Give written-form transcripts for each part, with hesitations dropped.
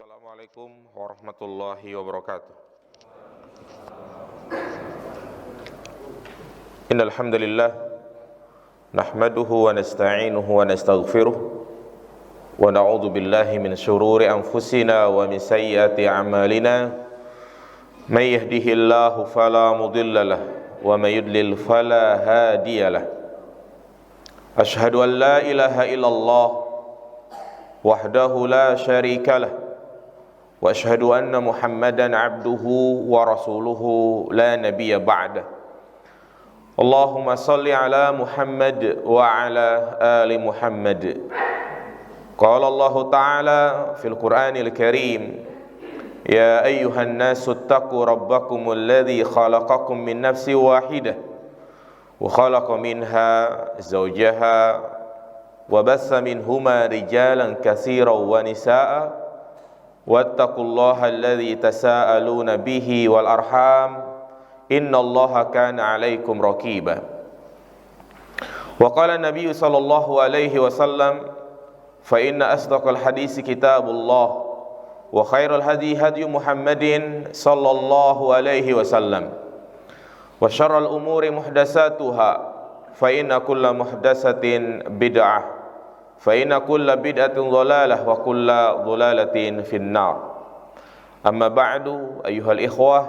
Assalamualaikum warahmatullahi wabarakatuh. Innal hamdalillah nahmaduhu wa nasta'inuhu wa nastaghfiruh wa na'udzu billahi min shururi anfusina wa min sayyiati a'malina. May yahdihillahu fala mudilla lahu wa may yudlil fala hadiya lahu. Asyhadu an la ilaha illallah wahdahu la syarika lahu wa asyhadu anna Muhammadan abduhu wa rasuluhu la nabiyya ba'dah. Allahumma salli ala Muhammad wa ala ali Muhammad. Qala Allah Ta'ala fil Qur'anil Karim, ya ayyuhan nasu ittaqu rabbakumul ladzi khalaqakum min nafsin wahidah wa khalaqa minha zawjaha wa bassa minhuma rijalan katsiran wa nisaa'a wattaqullaha alladzi tasaaluna bihi wal arham innallaha kana 'alaikum raqiba. Wa qala an-nabiy sallallahu alaihi wasallam, fa inna asdaqal hadisi kitabullah wa khairal hadi hadi Muhammadin sallallahu alaihi wasallam wa syarral umuri muhdatsatuha fa inna kulla muhdatsatin bid'ah fa inna kulla bid'atin dhalalah wa kulla dhalalatin finnar. Amma ba'du, ayyuhal ikhwah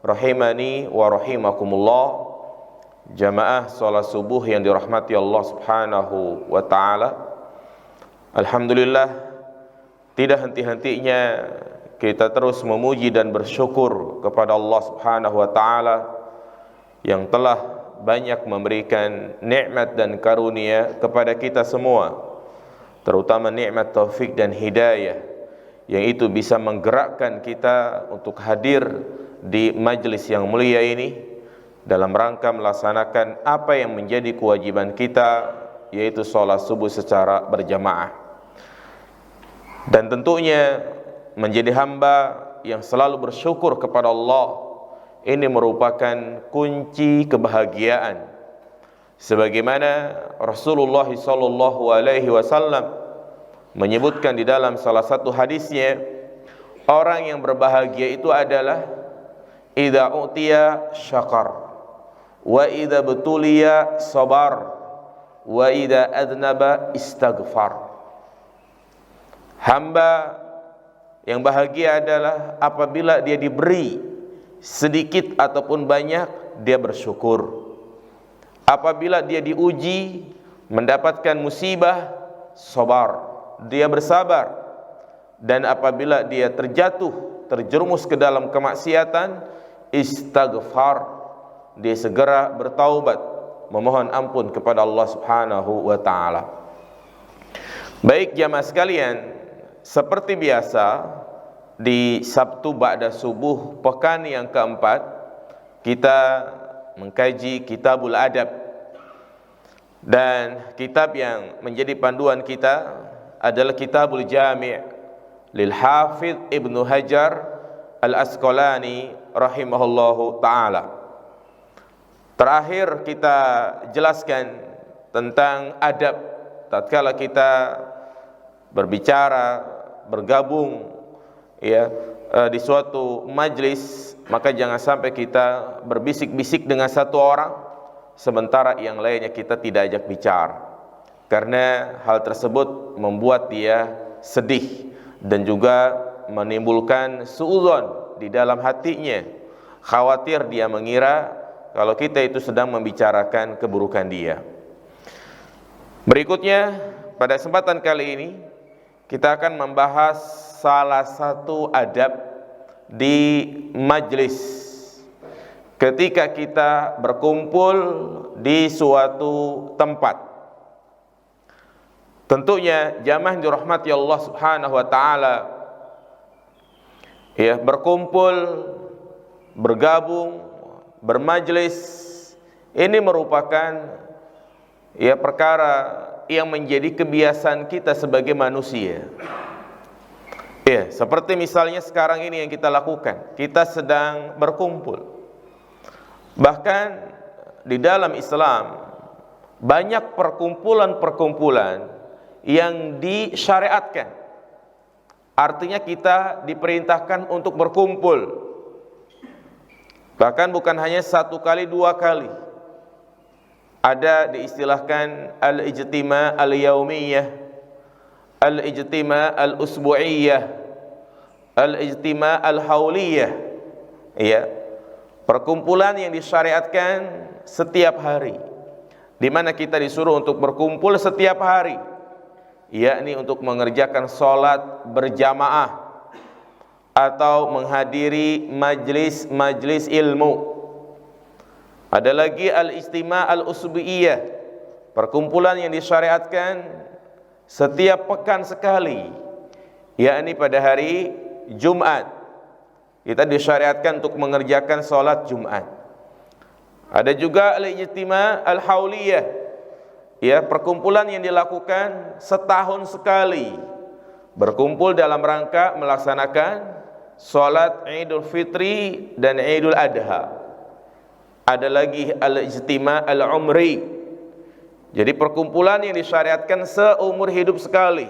rahimani wa rahimakumullah, jamaah salat subuh yang dirahmati Allah Subhanahu wa taala. Alhamdulillah, tidak henti-hentinya kita terus memuji dan bersyukur kepada Allah Subhanahu wa taala yang telah banyak memberikan nikmat dan karunia kepada kita semua, terutama nikmat taufik dan hidayah, yang itu bisa menggerakkan kita untuk hadir di majelis yang mulia ini dalam rangka melaksanakan apa yang menjadi kewajiban kita, yaitu sholat subuh secara berjamaah. Dan tentunya menjadi hamba yang selalu bersyukur kepada Allah, ini merupakan kunci kebahagiaan. Sebagaimana Rasulullah sallallahu alaihi wasallam menyebutkan di dalam salah satu hadisnya, orang yang berbahagia itu adalah idza utiya syakar wa idza betuliya sabar wa idza adnaba istaghfar. Hamba yang bahagia adalah apabila dia diberi sedikit ataupun banyak, dia bersyukur. Apabila dia diuji, mendapatkan musibah, sabar, dia bersabar. Dan apabila dia terjatuh, terjerumus ke dalam kemaksiatan, istighfar, dia segera bertaubat, memohon ampun kepada Allah Subhanahu wa taala. Baik jamaah sekalian, seperti biasa di Sabtu ba'da subuh pekan yang keempat, kita mengkaji Kitabul Adab. Dan kitab yang menjadi panduan kita adalah Kitabul Jami' lil Hafidz Ibnu Hajar Al-Asqalani rahimahullahu ta'ala. Terakhir kita jelaskan tentang adab tatkala kita berbicara, bergabung di suatu majlis, maka jangan sampai kita berbisik-bisik dengan satu orang sementara yang lainnya kita tidak ajak bicara, karena hal tersebut membuat dia sedih dan juga menimbulkan suudzon di dalam hatinya, khawatir dia mengira kalau kita itu sedang membicarakan keburukan dia. Berikutnya, pada kesempatan kali ini kita akan membahas salah satu adab di majlis ketika kita berkumpul di suatu tempat. Tentunya jamaah yang dirahmati Allah Subhanahu wa taala, berkumpul, bergabung, bermajlis, ini merupakan perkara yang menjadi kebiasaan kita sebagai manusia. Seperti misalnya sekarang ini yang kita lakukan, kita sedang berkumpul. Bahkan di dalam Islam banyak perkumpulan-perkumpulan yang disyariatkan. Artinya kita diperintahkan untuk berkumpul. Bahkan bukan hanya 1 kali, 2 kali. Ada diistilahkan al-ijtima' al-yaumiyah, al-ijtima' al-usbu'iyah, al-ijtima' al-hauliyah. Ya, perkumpulan yang disyariatkan setiap hari, di mana kita disuruh untuk berkumpul setiap hari, yakni untuk mengerjakan sholat berjamaah atau menghadiri majlis ilmu. Ada lagi al-ijtima' al-usbu'iyah, perkumpulan yang disyariatkan setiap pekan sekali, yakni pada hari Jumat. Kita disyariatkan untuk mengerjakan sholat Jumat. Ada juga al-ijtima' al-hauliyah, ya, perkumpulan yang dilakukan setahun sekali, berkumpul dalam rangka melaksanakan sholat Idul Fitri dan Idul Adha. Ada lagi al-ijtima' al-umri, jadi perkumpulan yang disyariatkan seumur hidup sekali.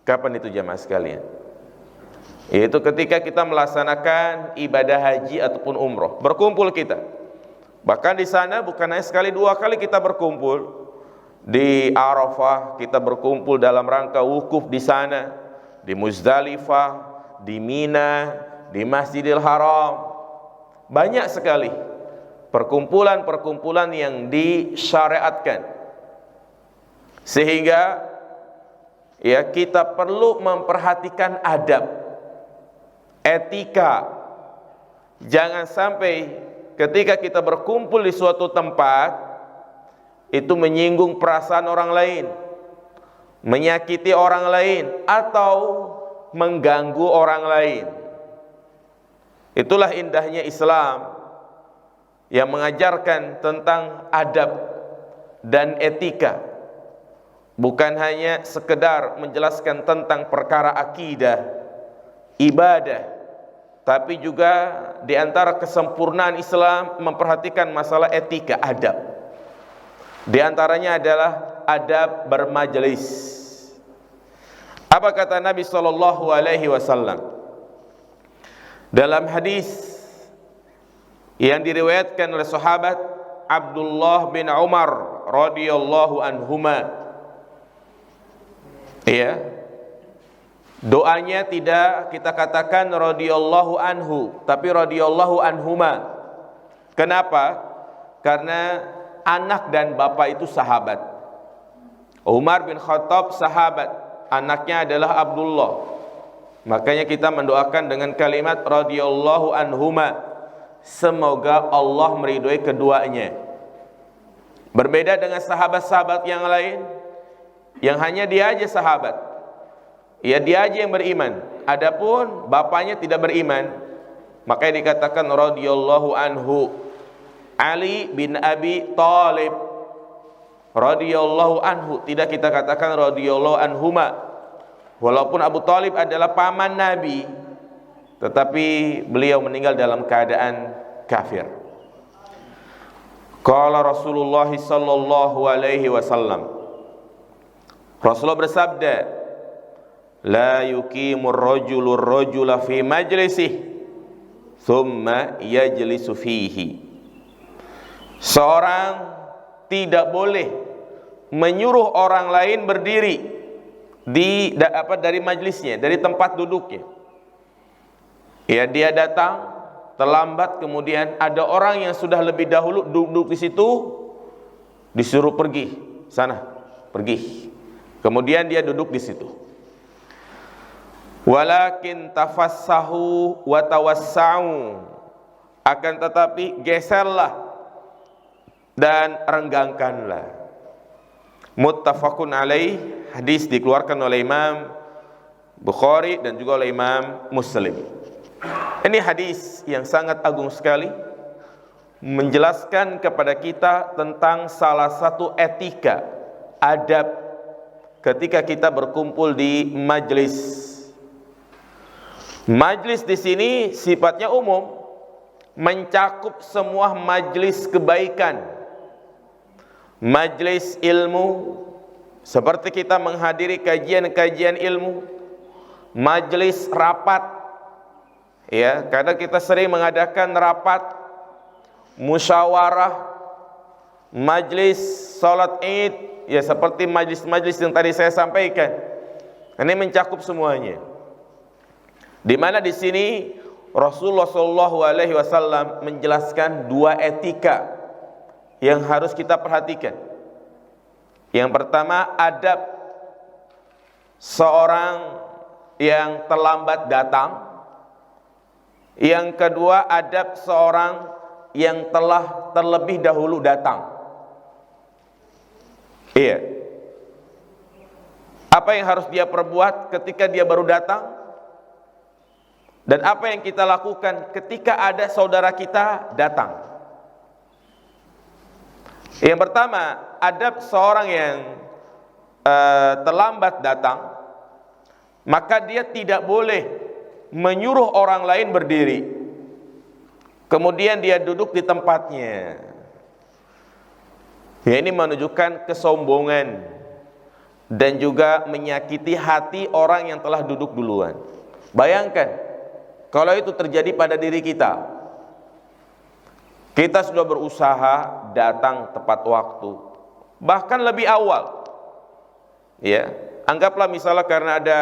Kapan itu jamaah sekalian? Yaitu ketika kita melaksanakan ibadah haji ataupun umroh, berkumpul kita. Bahkan di sana bukan hanya sekali 2 kali kita berkumpul. Di Arafah kita berkumpul dalam rangka wukuf di sana, di Muzdalifah, di Mina, di Masjidil Haram. Banyak sekali perkumpulan-perkumpulan yang disyariatkan, sehingga ya kita perlu memperhatikan adab, etika. Jangan sampai ketika kita berkumpul di suatu tempat itu menyinggung perasaan orang lain, menyakiti orang lain, atau mengganggu orang lain. Itulah indahnya Islam yang mengajarkan tentang adab dan etika, bukan hanya sekedar menjelaskan tentang perkara akidah, ibadah, tapi juga di antara kesempurnaan Islam memperhatikan masalah etika, adab. Di antaranya adalah adab bermajelis. Apa kata Nabi SAW dalam hadis yang diriwayatkan oleh sahabat Abdullah bin Umar radhiyallahu anhuma? Ya, doanya tidak kita katakan radhiyallahu anhu, tapi radhiyallahu anhuma. Kenapa? Karena anak dan bapak itu sahabat. Umar bin Khattab sahabat, anaknya adalah Abdullah. Makanya kita mendoakan dengan kalimat radhiyallahu anhuma, semoga Allah meridhoi keduanya. Berbeda dengan sahabat-sahabat yang lain, yang hanya dia aja sahabat, ya dia aja yang beriman, adapun bapaknya tidak beriman, makanya dikatakan radhiyallahu anhu. Ali bin Abi Thalib radhiyallahu anhu, tidak kita katakan radhiyallahu anhuma. Walaupun Abu Thalib adalah paman Nabi, tetapi beliau meninggal dalam keadaan kafir. Qala Rasulullah sallallahu alaihi wasallam, Rasulullah bersabda, la yuqimur rajulur rajula fi majlisih thumma yajlisu fihi. Seorang tidak boleh menyuruh orang lain berdiri dari majlisnya, dari tempat duduknya. Ya, dia datang terlambat, kemudian ada orang yang sudah lebih dahulu duduk di situ, disuruh pergi sana, pergi. Kemudian dia duduk di situ. Walakin tafassahu wa tawassa'u, akan tetapi geserlah dan renggangkanlah. Muttafaqun alaih, hadis dikeluarkan oleh Imam Bukhari dan juga oleh Imam Muslim. Ini hadis yang sangat agung sekali, menjelaskan kepada kita tentang salah satu etika, adab ketika kita berkumpul di majlis. Majlis di sini sifatnya umum, mencakup semua majlis kebaikan, majlis ilmu, seperti kita menghadiri kajian-kajian ilmu, majelis rapat, ya, kadang kita sering mengadakan rapat musyawarah, majelis salat Id, ya seperti majelis-majelis yang tadi saya sampaikan. Ini mencakup semuanya. Di mana di sini Rasulullah SAW menjelaskan dua etika yang harus kita perhatikan. Yang pertama, adab seorang yang terlambat datang. Yang kedua, adab seorang yang telah terlebih dahulu datang. Iya. Apa yang harus dia perbuat ketika dia baru datang? Dan apa yang kita lakukan ketika ada saudara kita datang? Yang pertama, adab seorang yang terlambat datang, maka dia tidak boleh menyuruh orang lain berdiri, kemudian dia duduk di tempatnya. Ya, ini menunjukkan kesombongan dan juga menyakiti hati orang yang telah duduk duluan. Bayangkan kalau itu terjadi pada diri kita. Kita sudah berusaha datang tepat waktu, bahkan lebih awal. Ya, anggaplah misalnya karena ada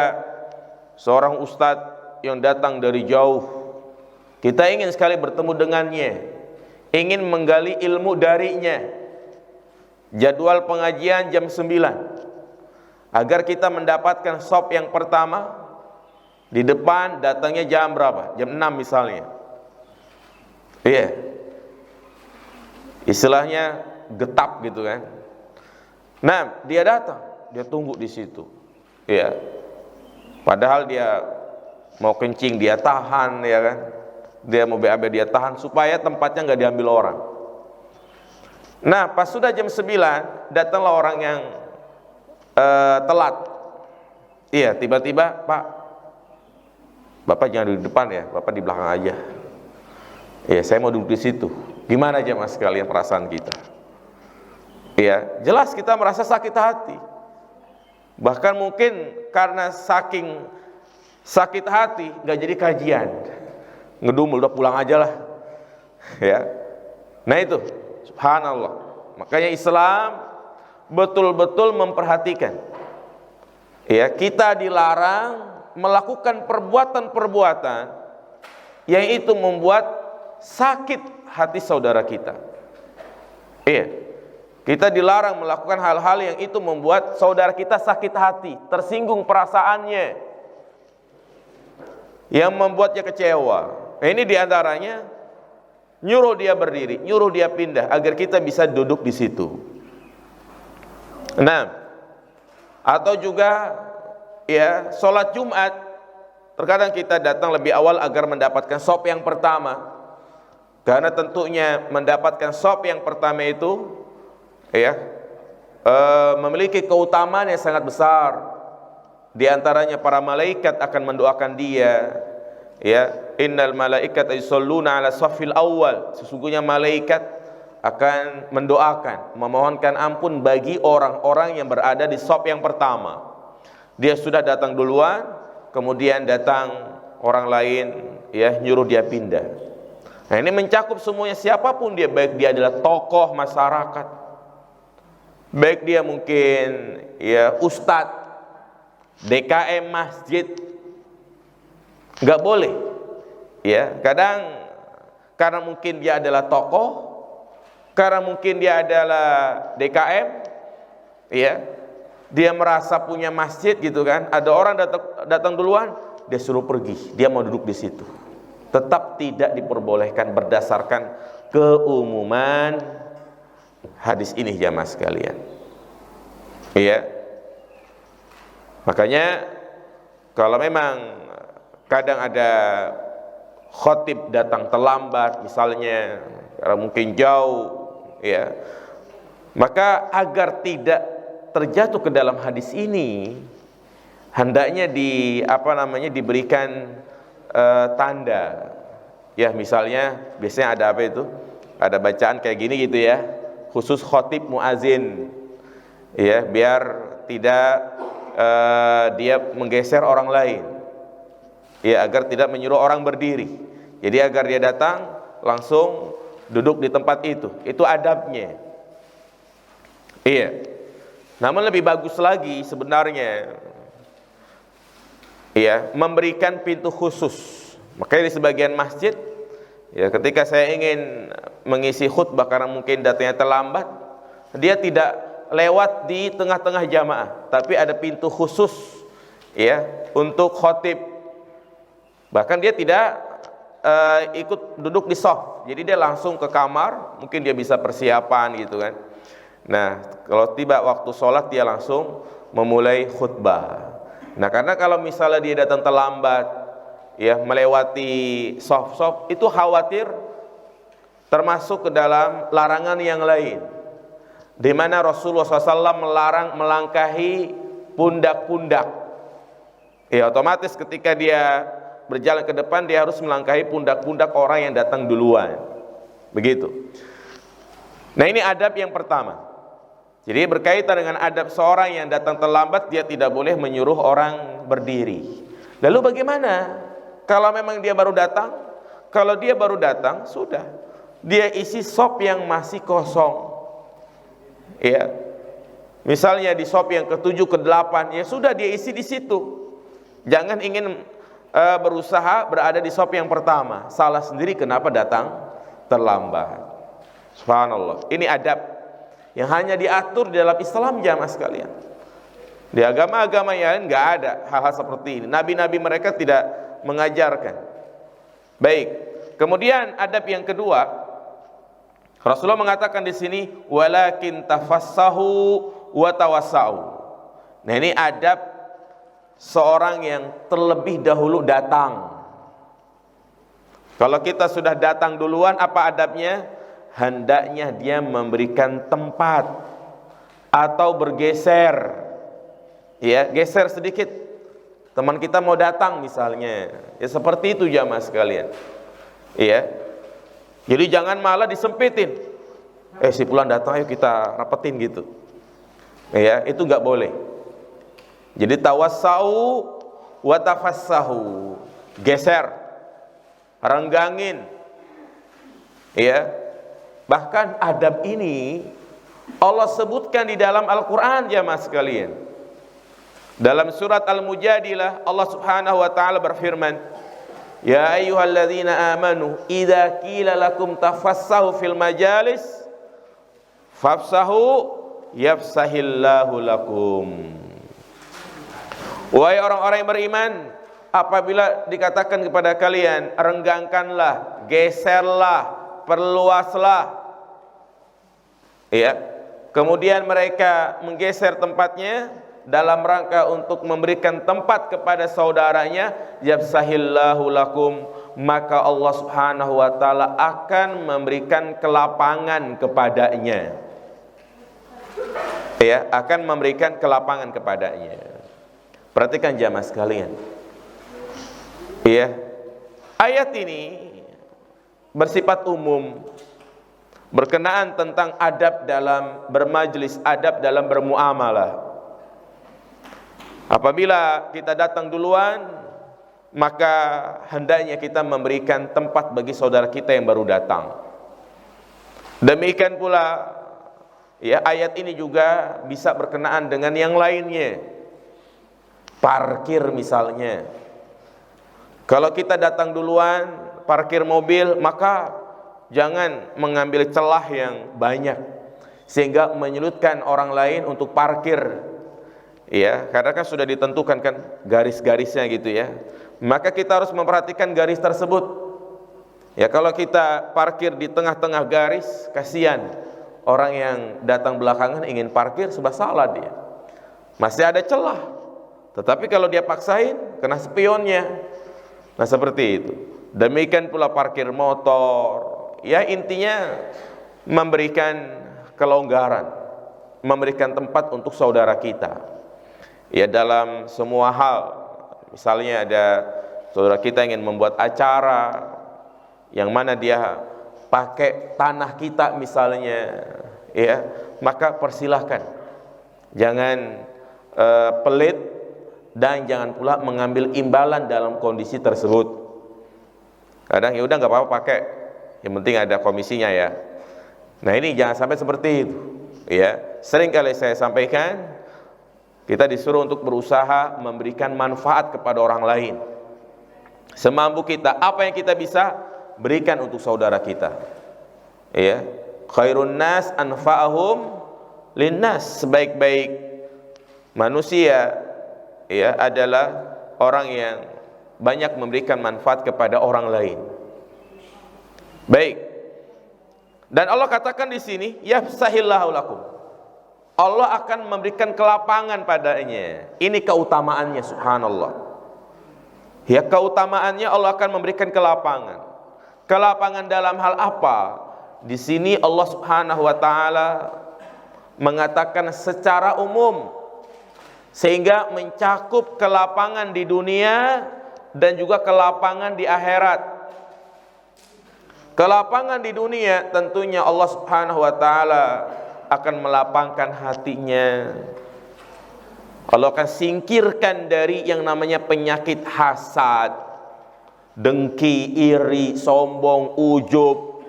seorang ustadz yang datang dari jauh, kita ingin sekali bertemu dengannya, ingin menggali ilmu darinya. Jadwal pengajian jam 9, agar kita mendapatkan shop yang pertama di depan, datangnya jam berapa? Jam 6 misalnya. Iya. Istilahnya getap gitu kan. Nah, dia datang, dia tunggu di situ. Iya. Padahal dia mau kencing dia tahan, ya kan. Dia mau BAB dia tahan supaya tempatnya nggak diambil orang. Nah, pas sudah jam 9, datanglah orang yang telat. Iya, tiba-tiba, Pak, Bapak jangan duduk di depan ya, Bapak di belakang aja. Iya, saya mau duduk di situ. Gimana aja mas sekalian perasaan kita? Iya, jelas kita merasa sakit hati. Bahkan mungkin karena saking sakit hati nggak jadi kajian, ngedumul, udah pulang aja lah. Ya, nah itu, subhanallah. Makanya Islam betul-betul memperhatikan. Ya, kita dilarang melakukan perbuatan-perbuatan yang itu membuat sakit hati saudara kita. Iya, kita dilarang melakukan hal-hal yang itu membuat saudara kita sakit hati, tersinggung perasaannya, yang membuatnya kecewa. Nah, ini diantaranya nyuruh dia berdiri, nyuruh dia pindah agar kita bisa duduk di situ. Nah, atau juga ya sholat Jumat, terkadang kita datang lebih awal agar mendapatkan shop yang pertama. Karena tentunya mendapatkan shop yang pertama itu ya memiliki keutamaan yang sangat besar. Di antaranya para malaikat akan mendoakan dia. Ya, innal malaikata yusholluna ala shaffil awal. Sesungguhnya malaikat akan mendoakan, memohonkan ampun bagi orang-orang yang berada di shop yang pertama. Dia sudah datang duluan, kemudian datang orang lain ya nyuruh dia pindah. Nah, ini mencakup semuanya, siapapun dia, baik dia adalah tokoh masyarakat, baik dia mungkin ya ustadz, DKM masjid, nggak boleh. Ya, kadang karena mungkin dia adalah tokoh, karena mungkin dia adalah DKM, ya, dia merasa punya masjid gitu kan. Ada orang datang duluan, dia suruh pergi, dia mau duduk di situ. Tetap tidak diperbolehkan berdasarkan keumuman hadis ini jamaah sekalian. Iya. Makanya kalau memang kadang ada khotib datang terlambat misalnya, karena mungkin jauh, ya, maka agar tidak terjatuh ke dalam hadis ini, hendaknya diberikan tanda. Ya, misalnya biasanya ada apa itu? Ada bacaan kayak gini gitu ya, khusus khotib muazin. Ya, biar tidak dia menggeser orang lain. ya, agar tidak menyuruh orang berdiri. Jadi agar dia datang langsung duduk di tempat itu adabnya. Iya. Namun lebih bagus lagi sebenarnya, ya, memberikan pintu khusus. Makanya di sebagian masjid, ya, ketika saya ingin mengisi khutbah karena mungkin datangnya terlambat, dia tidak lewat di tengah-tengah jamaah, tapi ada pintu khusus, ya, untuk khotib. Bahkan dia tidak ikut duduk di shaf, jadi dia langsung ke kamar, mungkin dia bisa persiapan gitu kan. Nah, kalau tiba waktu sholat dia langsung memulai khutbah. Nah, karena kalau misalnya dia datang terlambat, ya, melewati shaf-shaf, itu khawatir termasuk ke dalam larangan yang lain, di mana Rasulullah SAW melarang melangkahi pundak-pundak. Ya, otomatis ketika dia berjalan ke depan, dia harus melangkahi pundak-pundak orang yang datang duluan. Begitu. Nah, ini adab yang pertama. Jadi berkaitan dengan adab seorang yang datang terlambat, dia tidak boleh menyuruh orang berdiri. Lalu bagaimana kalau memang dia baru datang? Kalau dia baru datang, sudah, dia isi shop yang masih kosong. Ya. Misalnya di shop yang ke-7, ke-8, ya sudah, dia isi di situ. Jangan ingin berusaha berada di shop yang pertama. Salah sendiri kenapa datang terlambat. Subhanallah. Ini adab yang hanya diatur di dalam Islam, jamaah sekalian. Di agama-agama yang lain nggak ada hal-hal seperti ini. Nabi-nabi mereka tidak mengajarkan. Baik. Kemudian adab yang kedua, Rasulullah mengatakan di sini, walakin tafassahu wa tawassau. Nah, ini adab seorang yang terlebih dahulu datang. Kalau kita sudah datang duluan, apa adabnya? Hendaknya dia memberikan tempat atau bergeser, ya, geser sedikit. Teman kita mau datang misalnya, ya, seperti itu jamaah sekalian, ya. Jadi jangan malah disempitin. Si fulan datang, ayo kita rapetin gitu, ya, itu nggak boleh. Jadi tawassau wa tafassahu, geser, renggangin, ya. Bahkan adab ini Allah sebutkan di dalam Al-Quran, jamaah sekalian. Dalam surat Al-Mujadilah, Allah Subhanahu wa ta'ala berfirman, ya ayyuhalladzina amanu idza qila lakum tafassahu fil majalis fafsahu yafsahillahu lakum. Wahai orang-orang yang beriman, apabila dikatakan kepada kalian, renggangkanlah, geserlah, perluaslah, ya. Kemudian mereka menggeser tempatnya dalam rangka untuk memberikan tempat kepada saudaranya, yafsahillahu lakum, maka Allah Subhanahu wa ta'ala akan memberikan kelapangan kepadanya, ya, akan memberikan kelapangan kepadanya. Perhatikan jamaah sekalian, ya, ayat ini bersifat umum, berkenaan tentang adab dalam bermajlis, adab dalam bermuamalah. Apabila kita datang duluan, maka hendaknya kita memberikan tempat bagi saudara kita yang baru datang. Demikian pula, ya, ayat ini juga bisa berkenaan dengan yang lainnya. Parkir misalnya. Kalau kita datang duluan, parkir mobil, maka jangan mengambil celah yang banyak sehingga menyulitkan orang lain untuk parkir, ya, karena kan sudah ditentukan kan garis-garisnya gitu, ya. Maka kita harus memperhatikan garis tersebut. Ya, kalau kita parkir di tengah-tengah garis, kasihan orang yang datang belakangan ingin parkir, sebab salah dia, masih ada celah. Tetapi kalau dia paksain, kena spionnya. Nah, seperti itu. Demikian pula parkir motor. Ya, intinya memberikan kelonggaran, memberikan tempat untuk saudara kita, ya, dalam semua hal. Misalnya ada saudara kita ingin membuat acara yang mana dia pakai tanah kita misalnya, ya, maka persilahkan. Jangan pelit dan jangan pula mengambil imbalan dalam kondisi tersebut. Kadang ya udah nggak apa-apa pakai, yang penting ada komisinya ya. Nah ini jangan sampai seperti itu ya. Sering kali saya sampaikan, kita disuruh untuk berusaha memberikan manfaat kepada orang lain semampu kita. Apa yang kita bisa berikan untuk saudara kita ya. Khairun nas anfa'ahum linnas, sebaik-baik manusia ya adalah orang yang banyak memberikan manfaat kepada orang lain. Baik. Dan Allah katakan di sini, yafsahillahu lakum. Allah akan memberikan kelapangan padanya. Ini keutamaannya, subhanallah. Ya, keutamaannya Allah akan memberikan kelapangan. Kelapangan dalam hal apa? Di sini Allah Subhanahu wa taala mengatakan secara umum, sehingga mencakup kelapangan di dunia dan juga kelapangan di akhirat. Kelapangan di dunia tentunya Allah Subhanahu wa taala akan melapangkan hatinya. Allah akan singkirkan dari yang namanya penyakit hasad, dengki, iri, sombong, ujub.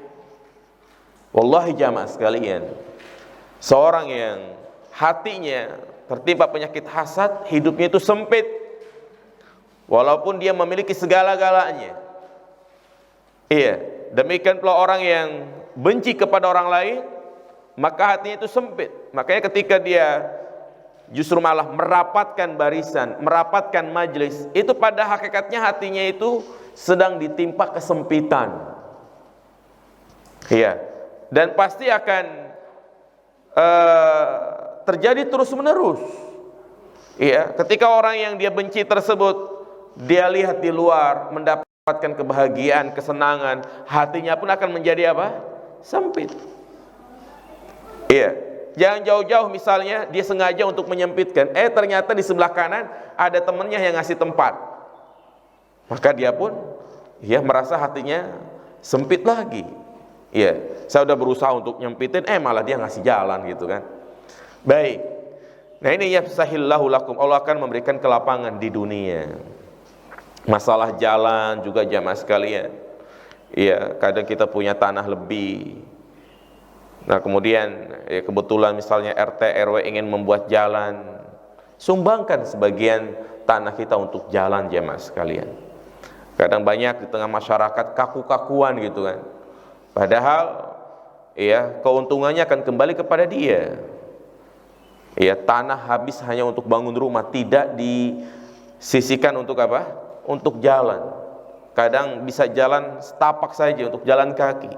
Wallahi jamaah sekalian, seorang yang hatinya tertimpa penyakit hasad, hidupnya itu sempit. Walaupun dia memiliki segala-galanya. Iya, demikian pula orang yang benci kepada orang lain, maka hatinya itu sempit. Makanya ketika dia justru malah merapatkan barisan, merapatkan majelis, itu pada hakikatnya hatinya itu sedang ditimpa kesempitan. Iya, dan pasti akan terjadi terus-menerus. Iya, ketika orang yang dia benci tersebut dia lihat di luar mendapatkan kebahagiaan, kesenangan, hatinya pun akan menjadi apa? Sempit. Iya, jangan jauh-jauh misalnya dia sengaja untuk menyempitkan, ternyata di sebelah kanan ada temannya yang ngasih tempat, maka dia pun ya merasa hatinya sempit lagi. Iya, saya udah berusaha untuk nyempitin, malah dia ngasih jalan gitu kan. Baik, nah ini yafsahillahu lakum, Allah akan memberikan kelapangan di dunia. Masalah jalan juga jamaah sekalian, iya, kadang kita punya tanah lebih. Nah kemudian ya kebetulan misalnya RT RW ingin membuat jalan, sumbangkan sebagian tanah kita untuk jalan jemaah sekalian. Kadang banyak di tengah masyarakat kaku-kakuan gitu kan, padahal ya keuntungannya akan kembali kepada dia. Ya, tanah habis hanya untuk bangun rumah, tidak disisihkan untuk apa? Untuk jalan. Kadang bisa jalan setapak saja untuk jalan kaki,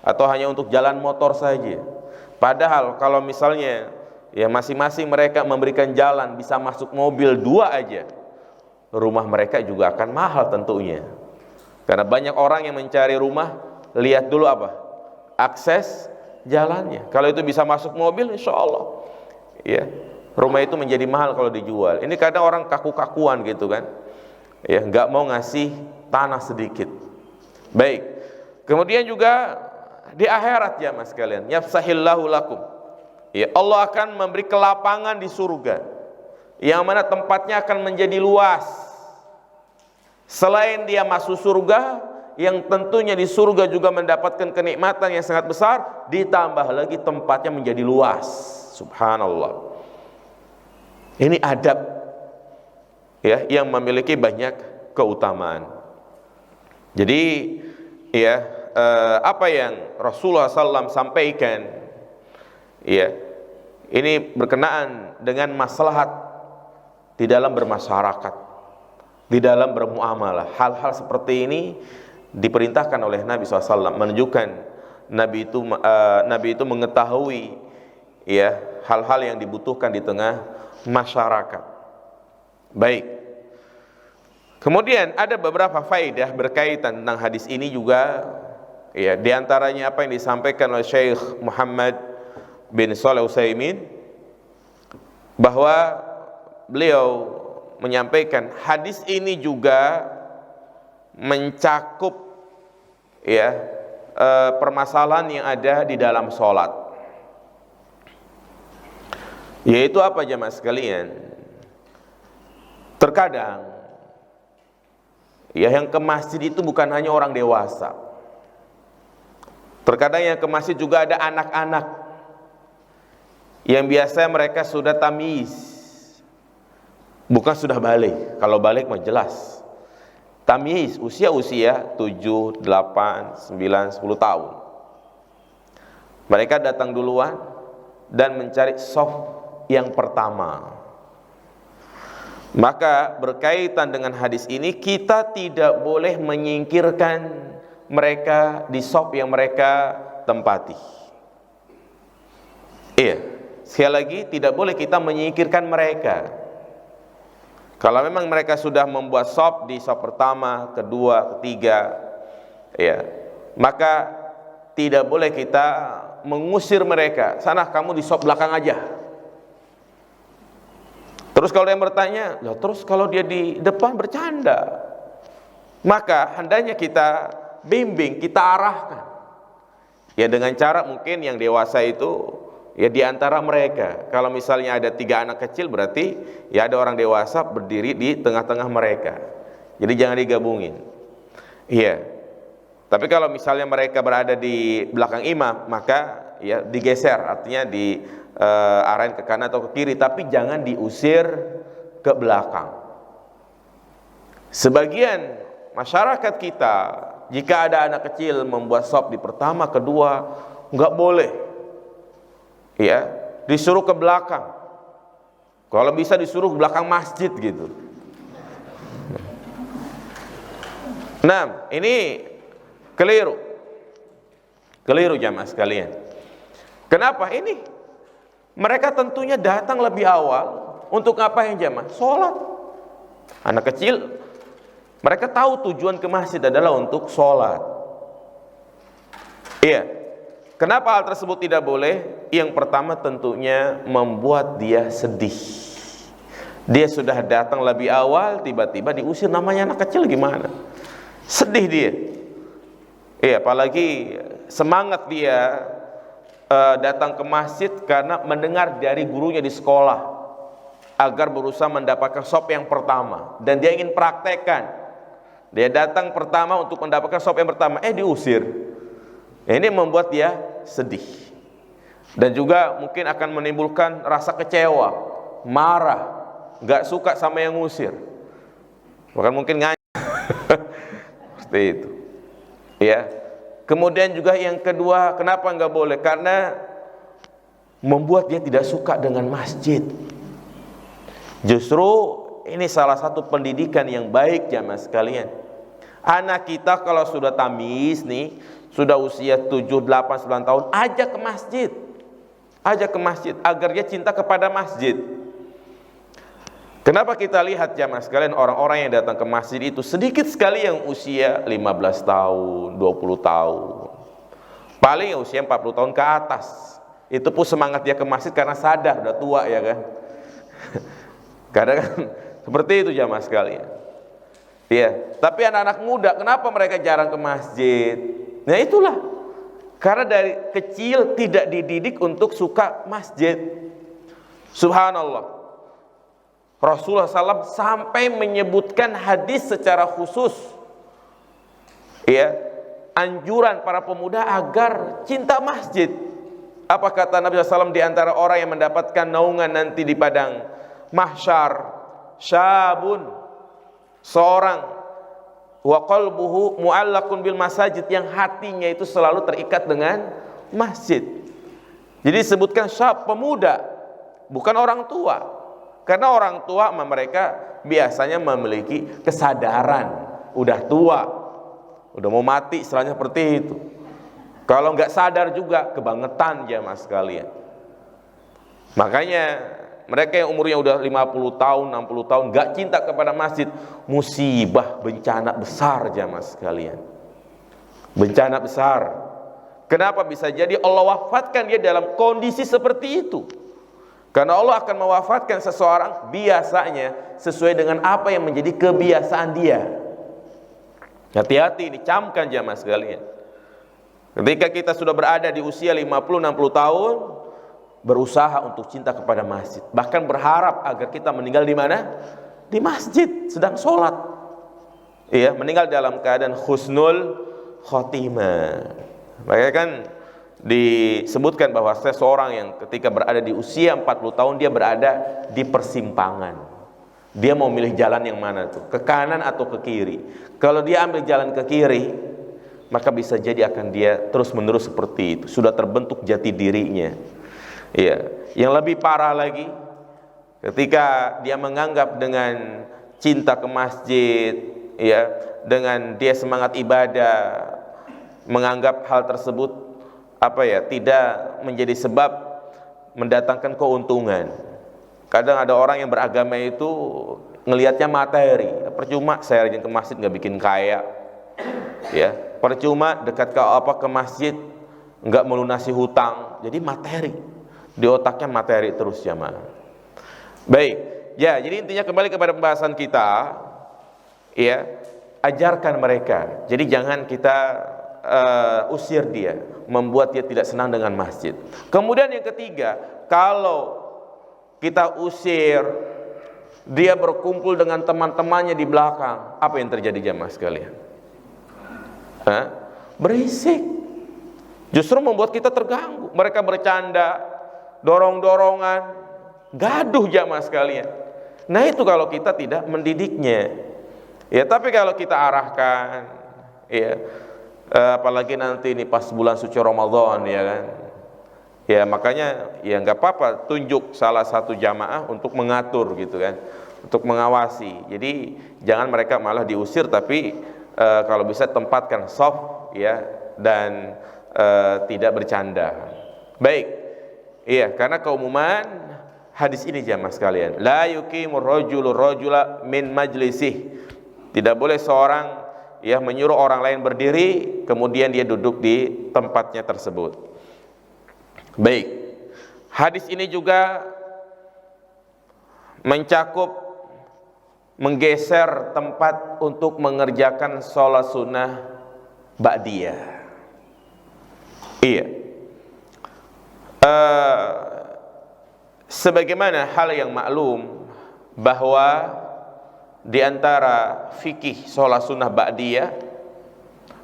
atau hanya untuk jalan motor saja. Padahal kalau misalnya ya masing-masing mereka memberikan jalan bisa masuk mobil 2 aja, rumah mereka juga akan mahal tentunya. Karena banyak orang yang mencari rumah, lihat dulu apa? Akses jalannya. Kalau itu bisa masuk mobil, insya Allah ya, rumah itu menjadi mahal kalau dijual. Ini kadang orang kaku-kakuan gitu kan, ya nggak mau ngasih tanah sedikit. Baik, kemudian juga di akhirat ya mas kalian, yafsahillahu lakum, ya Allah akan memberi kelapangan di surga, yang mana tempatnya akan menjadi luas. Selain dia masuk surga, yang tentunya di surga juga mendapatkan kenikmatan yang sangat besar, ditambah lagi tempatnya menjadi luas. Subhanallah. Ini adab ya yang memiliki banyak keutamaan. Jadi ya apa yang Rasulullah SAW sampaikan ya, ini berkenaan dengan maslahat di dalam bermasyarakat, di dalam bermuamalah. Hal-hal seperti ini diperintahkan oleh Nabi SAW, menunjukkan Nabi itu mengetahui ya hal-hal yang dibutuhkan di tengah masyarakat. Baik, kemudian ada beberapa faedah berkaitan tentang hadis ini juga ya, diantaranya apa yang disampaikan oleh Syekh Muhammad bin Shalih Al-Utsaimin, bahwa beliau menyampaikan hadis ini juga mencakup ya permasalahan yang ada di dalam sholat. Yaitu apa jamaah sekalian? Terkadang ya yang ke masjid itu bukan hanya orang dewasa. Terkadang yang ke masjid juga ada anak-anak yang biasanya mereka sudah tamyiz, bukan sudah balik. Kalau balik mah jelas. Tamyiz usia-usia 7, 8, 9, 10 tahun. Mereka datang duluan dan mencari shaf yang pertama. Maka berkaitan dengan hadis ini, kita tidak boleh menyingkirkan mereka di shaf yang mereka tempati. Iya, sekali lagi tidak boleh kita menyingkirkan mereka. Kalau memang mereka sudah membuat shaf di shaf pertama, kedua, ketiga, ya, maka tidak boleh kita mengusir mereka. Sana kamu di shaf belakang aja. Terus kalau yang bertanya, loh terus kalau dia di depan bercanda, maka hendaknya kita bimbing, kita arahkan. Ya dengan cara mungkin yang dewasa itu ya di antara mereka. Kalau misalnya ada 3 anak kecil, berarti ya ada orang dewasa berdiri di tengah-tengah mereka. Jadi jangan digabungin. Iya. Tapi kalau misalnya mereka berada di belakang imam, maka ya digeser, artinya di arahin ke kanan atau ke kiri, tapi jangan diusir ke belakang. Sebagian masyarakat kita, jika ada anak kecil membuat shaf di pertama, kedua, nggak boleh, ya disuruh ke belakang. Kalau bisa disuruh ke belakang masjid gitu. Nah, ini keliru jamaah sekalian. Kenapa ini? Mereka tentunya datang lebih awal untuk ngapain jamaah? Sholat. Anak kecil, mereka tahu tujuan ke masjid adalah untuk sholat. Iya. Kenapa hal tersebut tidak boleh? Yang pertama tentunya membuat dia sedih. Dia sudah datang lebih awal, tiba-tiba diusir, namanya anak kecil gimana? Sedih dia. Iya, apalagi semangat dia datang ke masjid karena mendengar dari gurunya di sekolah agar berusaha mendapatkan shaf yang pertama, dan dia ingin praktekkan. Dia datang pertama untuk mendapatkan shaf yang pertama, diusir. Ini membuat dia sedih, dan juga mungkin akan menimbulkan rasa kecewa, marah, gak suka sama yang ngusir, bahkan mungkin seperti itu. Ya. Kemudian juga yang kedua, kenapa nggak boleh? Karena membuat dia tidak suka dengan masjid. Justru ini salah satu pendidikan yang baik jamaah sekalian. Anak kita kalau sudah tamyiz nih, sudah usia 7, 8, 9 tahun, ajak ke masjid. Ajak ke masjid agar dia cinta kepada masjid. Kenapa kita lihat jamaah sekalian, orang-orang yang datang ke masjid itu sedikit sekali yang usia 15 tahun, 20 tahun. Paling usia 40 tahun ke atas. Itu pun semangat dia ke masjid karena sadar udah tua ya kan. Karena kan seperti itu jamaah sekalian. Iya, tapi anak-anak muda kenapa mereka jarang ke masjid? Nah itulah. Karena dari kecil tidak dididik untuk suka masjid. Subhanallah. Rasulullah SAW sampai menyebutkan hadis secara khusus, ya, anjuran para pemuda agar cinta masjid. Apa kata Nabi SAW? Di antara orang yang mendapatkan naungan nanti di padang mahsyar, syabun, seorang wa qalbuhu mu'allaqun bil masajid, yang hatinya itu selalu terikat dengan masjid. Jadi disebutkan syab, pemuda, bukan orang tua. Karena orang tua mereka biasanya memiliki kesadaran, udah tua, udah mau mati, istilahnya seperti itu. Kalau nggak sadar juga kebangetan jamaah sekalian. Makanya mereka yang umurnya udah 50 tahun, 60 tahun nggak cinta kepada masjid, musibah, bencana besar jamaah sekalian. Bencana besar. Kenapa bisa jadi Allah wafatkan dia dalam kondisi seperti itu? Karena Allah akan mewafatkan seseorang biasanya sesuai dengan apa yang menjadi kebiasaan dia. Hati-hati, dicamkan jamaah sekalian. Ketika kita sudah berada di usia 50-60 tahun, berusaha untuk cinta kepada masjid, bahkan berharap agar kita meninggal di mana? di masjid sedang sholat, ya, meninggal dalam keadaan husnul khotimah. Makanya kan disebutkan bahwa seseorang yang ketika berada di usia 40 tahun dia berada di persimpangan. Dia mau milih jalan yang mana tuh? Ke kanan atau ke kiri? Kalau dia ambil jalan ke kiri, maka bisa jadi akan dia terus-menerus seperti itu. Sudah terbentuk jati dirinya. Iya. Yang lebih parah lagi, ketika dia menganggap dengan cinta ke masjid, ya, dengan dia semangat ibadah, menganggap hal tersebut tidak menjadi sebab mendatangkan keuntungan. Kadang ada orang yang beragama itu ngelihatnya materi, percuma saya rajin ke masjid nggak bikin kaya, ya, percuma dekat ke masjid nggak melunasi hutang, jadi materi di otaknya, materi terus jamaah. Baik, ya, jadi intinya kembali kepada pembahasan kita, ya, ajarkan mereka. Jadi jangan kita usir dia, membuat dia tidak senang dengan masjid. Kemudian yang ketiga, kalau kita usir, dia berkumpul dengan teman-temannya di belakang, apa yang terjadi jamaah sekalian? Berisik, justru membuat kita terganggu. Mereka bercanda, dorong-dorongan, gaduh jamaah sekalian. Nah itu kalau kita tidak mendidiknya, ya. Tapi kalau kita arahkan, ya, apalagi nanti ini pas bulan suci Ramadan, ya kan, ya, makanya ya nggak apa-apa tunjuk salah satu jamaah untuk mengatur gitu kan, untuk mengawasi. Jadi jangan mereka malah diusir, tapi kalau bisa tempatkan soft, ya, dan tidak bercanda. Baik, iya, karena keumuman hadis ini jamaah sekalian, la yuqimur rajulu rajula min majlisih, tidak boleh seorang, ya, menyuruh orang lain berdiri kemudian dia duduk di tempatnya tersebut. Baik, hadis ini juga mencakup menggeser tempat untuk mengerjakan sholat sunnah ba'diyah. Iya, sebagaimana hal yang maklum bahwa di antara fikih sholat sunnah ba'diyah,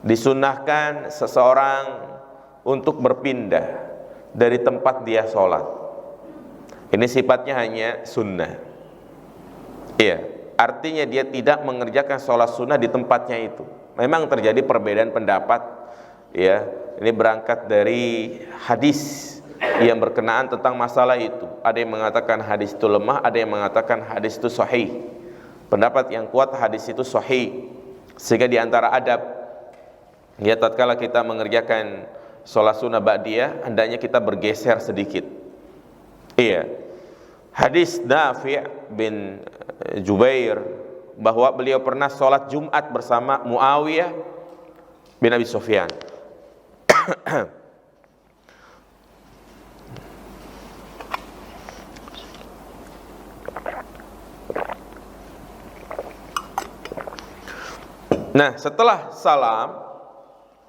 disunnahkan seseorang untuk berpindah dari tempat dia sholat. Ini sifatnya hanya sunnah, iya, artinya dia tidak mengerjakan sholat sunnah di tempatnya itu. Memang terjadi perbedaan pendapat, ya, ini berangkat dari hadis yang berkenaan tentang masalah itu. Ada yang mengatakan hadis itu lemah, ada yang mengatakan hadis itu sahih. Pendapat yang kuat hadis itu sahih, sehingga di antara adab, ya, tatkala kita mengerjakan sholat sunnah ba'diyah, hendaknya kita bergeser sedikit. Iya, hadis Nafi' bin Jubair bahwa beliau pernah sholat Jumat bersama Muawiyah bin Abi Sufyan. Nah, setelah salam,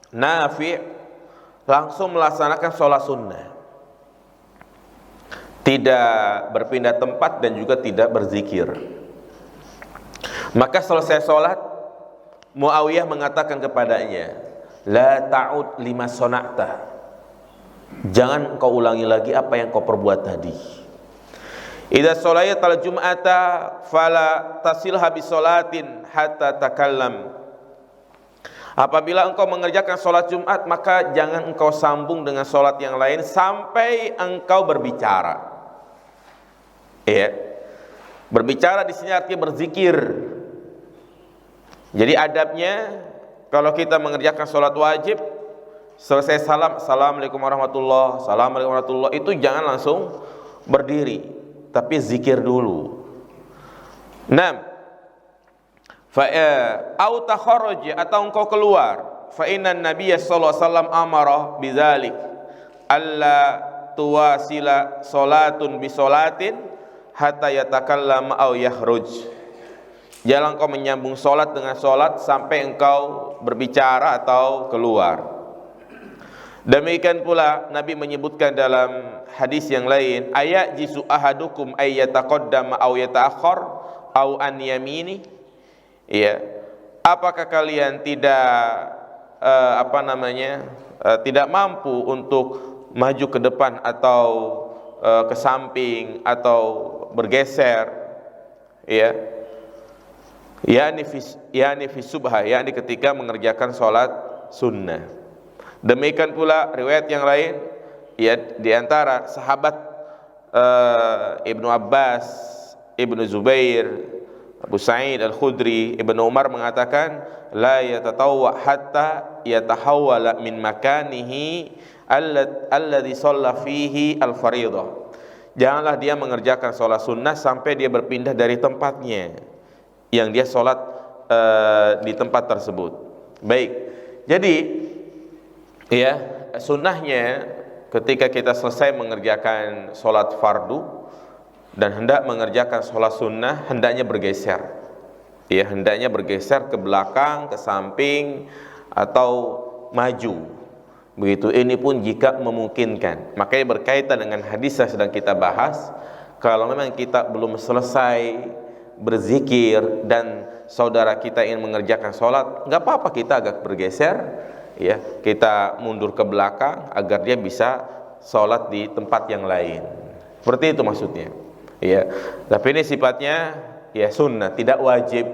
Nafi' langsung melaksanakan sholat sunnah, tidak berpindah tempat dan juga tidak berzikir. Maka selesai sholat, Muawiyah mengatakan kepadanya, la ta'ud lima sona'ta, jangan kau ulangi lagi apa yang kau perbuat tadi. Idza sholayatal jum'ata fala tasilha bisolatin hatta takallam, apabila engkau mengerjakan sholat Jumat, maka jangan engkau sambung dengan sholat yang lain sampai engkau berbicara. Ya, berbicara di sini artinya berzikir. Jadi adabnya, kalau kita mengerjakan sholat wajib, selesai salam, assalamualaikum warahmatullah, assalamualaikum warahmatullah, itu jangan langsung berdiri, tapi zikir dulu. 6. Au takharaj, atau engkau keluar, fa inna nabiyya sallallahu alaihi wasallam amara bidzalik alla tuwasila salatun bi salatin hatta yatakallam au yakhruj, jangan engkau menyambung salat dengan salat sampai engkau berbicara atau keluar. Demikian pula Nabi menyebutkan dalam hadis yang lain, ayat jisu ahadukum ay yataqaddama au yata'akhkhar au an yamini, ya, apakah kalian tidak tidak mampu untuk maju ke depan atau ke samping atau bergeser, ya, yani fi subha, yani ketika mengerjakan sholat sunnah. Demikian pula riwayat yang lain, ya, di antara sahabat Ibnu Abbas, Ibnu Zubair, Abu Sa'id Al-Khudri, Ibnu Umar mengatakan, la yatatawwa hatta yatahawwala min makanihi alladhi shalla fihi al-fariḍah. Janganlah dia mengerjakan sholat sunnah sampai dia berpindah dari tempatnya yang dia sholat di tempat tersebut. Baik, jadi ya, sunnahnya ketika kita selesai mengerjakan sholat fardu dan hendak mengerjakan sholat sunnah, hendaknya bergeser, ya, hendaknya bergeser ke belakang, ke samping, atau maju. Begitu, ini pun jika memungkinkan. Makanya berkaitan dengan hadis yang sedang kita bahas, kalau memang kita belum selesai berzikir dan saudara kita ingin mengerjakan sholat, nggak apa-apa kita agak bergeser, ya, kita mundur ke belakang agar dia bisa sholat di tempat yang lain. Seperti itu maksudnya, ya. Tapi ini sifatnya ya sunnah, tidak wajib.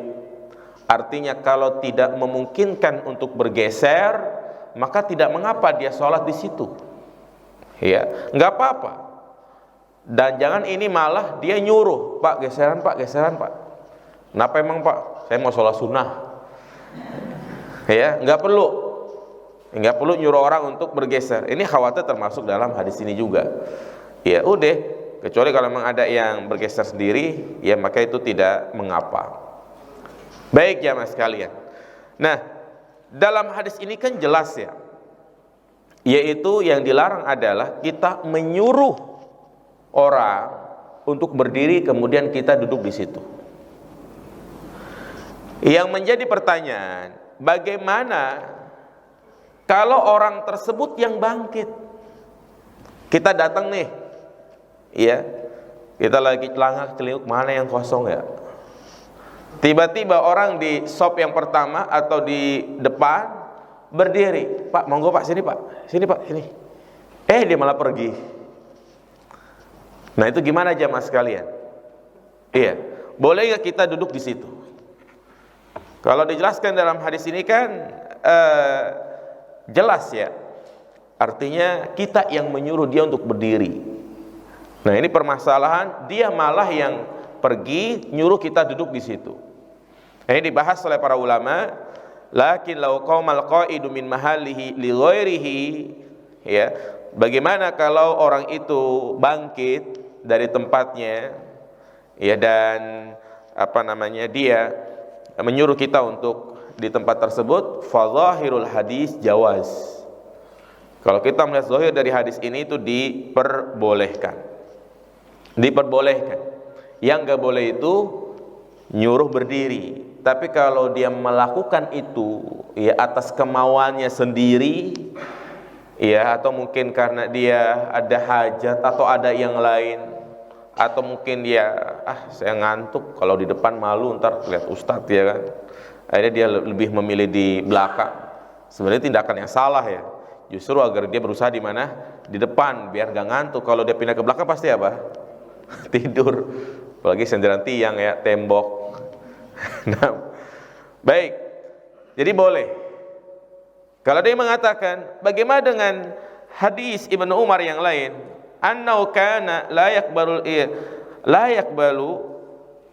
Artinya kalau tidak memungkinkan untuk bergeser, maka tidak mengapa dia sholat di situ, ya, nggak apa-apa. Dan jangan ini malah dia nyuruh, Pak geseran Pak, geseran Pak. Kenapa emang Pak? Saya mau sholat sunnah. Ya, nggak perlu nyuruh orang untuk bergeser. Ini khawatir termasuk dalam hadis ini juga. Ya udah, kecuali kalau memang ada yang bergeser sendiri, ya maka itu tidak mengapa. Baik jamaah sekalian. Nah, dalam hadis ini kan jelas ya, yaitu yang dilarang adalah kita menyuruh orang untuk berdiri kemudian kita duduk di situ. Yang menjadi pertanyaan, bagaimana kalau orang tersebut yang bangkit? Kita datang nih, ya, kita lagi celangak-celinguk, mana yang kosong ya? Tiba-tiba orang di shop yang pertama atau di depan berdiri, Pak, monggo Pak, sini Pak, sini Pak, sini. Dia malah pergi. Nah itu gimana jamaah sekalian? Iya, boleh nggak kita duduk di situ? Kalau dijelaskan dalam hadis ini kan jelas ya, artinya kita yang menyuruh dia untuk berdiri. Nah ini permasalahan, dia malah yang pergi nyuruh kita duduk di situ. Ini dibahas oleh para ulama. Lakin law qaumal qaidu min mahalihi li ghairihi, ya, bagaimana kalau orang itu bangkit dari tempatnya, ya, dan dia menyuruh kita untuk di tempat tersebut, fa zahirul hadis jawaz. Kalau kita melihat zahir dari hadis ini itu diperbolehkan. Yang enggak boleh itu nyuruh berdiri. Tapi kalau dia melakukan itu ya atas kemauannya sendiri, ya, atau mungkin karena dia ada hajat atau ada yang lain, atau mungkin dia saya ngantuk, kalau di depan malu ntar lihat ustadz, ya kan, akhirnya dia lebih memilih di belakang. Sebenarnya tindakan yang salah ya, justru agar dia berusaha di mana, di depan, biar gak ngantuk. Kalau dia pindah ke belakang pasti apa? Tidur, apalagi senderan tiang ya, tembok. Nah, baik, jadi boleh. Kalau dia mengatakan, bagaimana dengan hadis Ibnu Umar yang lain, annau kana la yaqbalu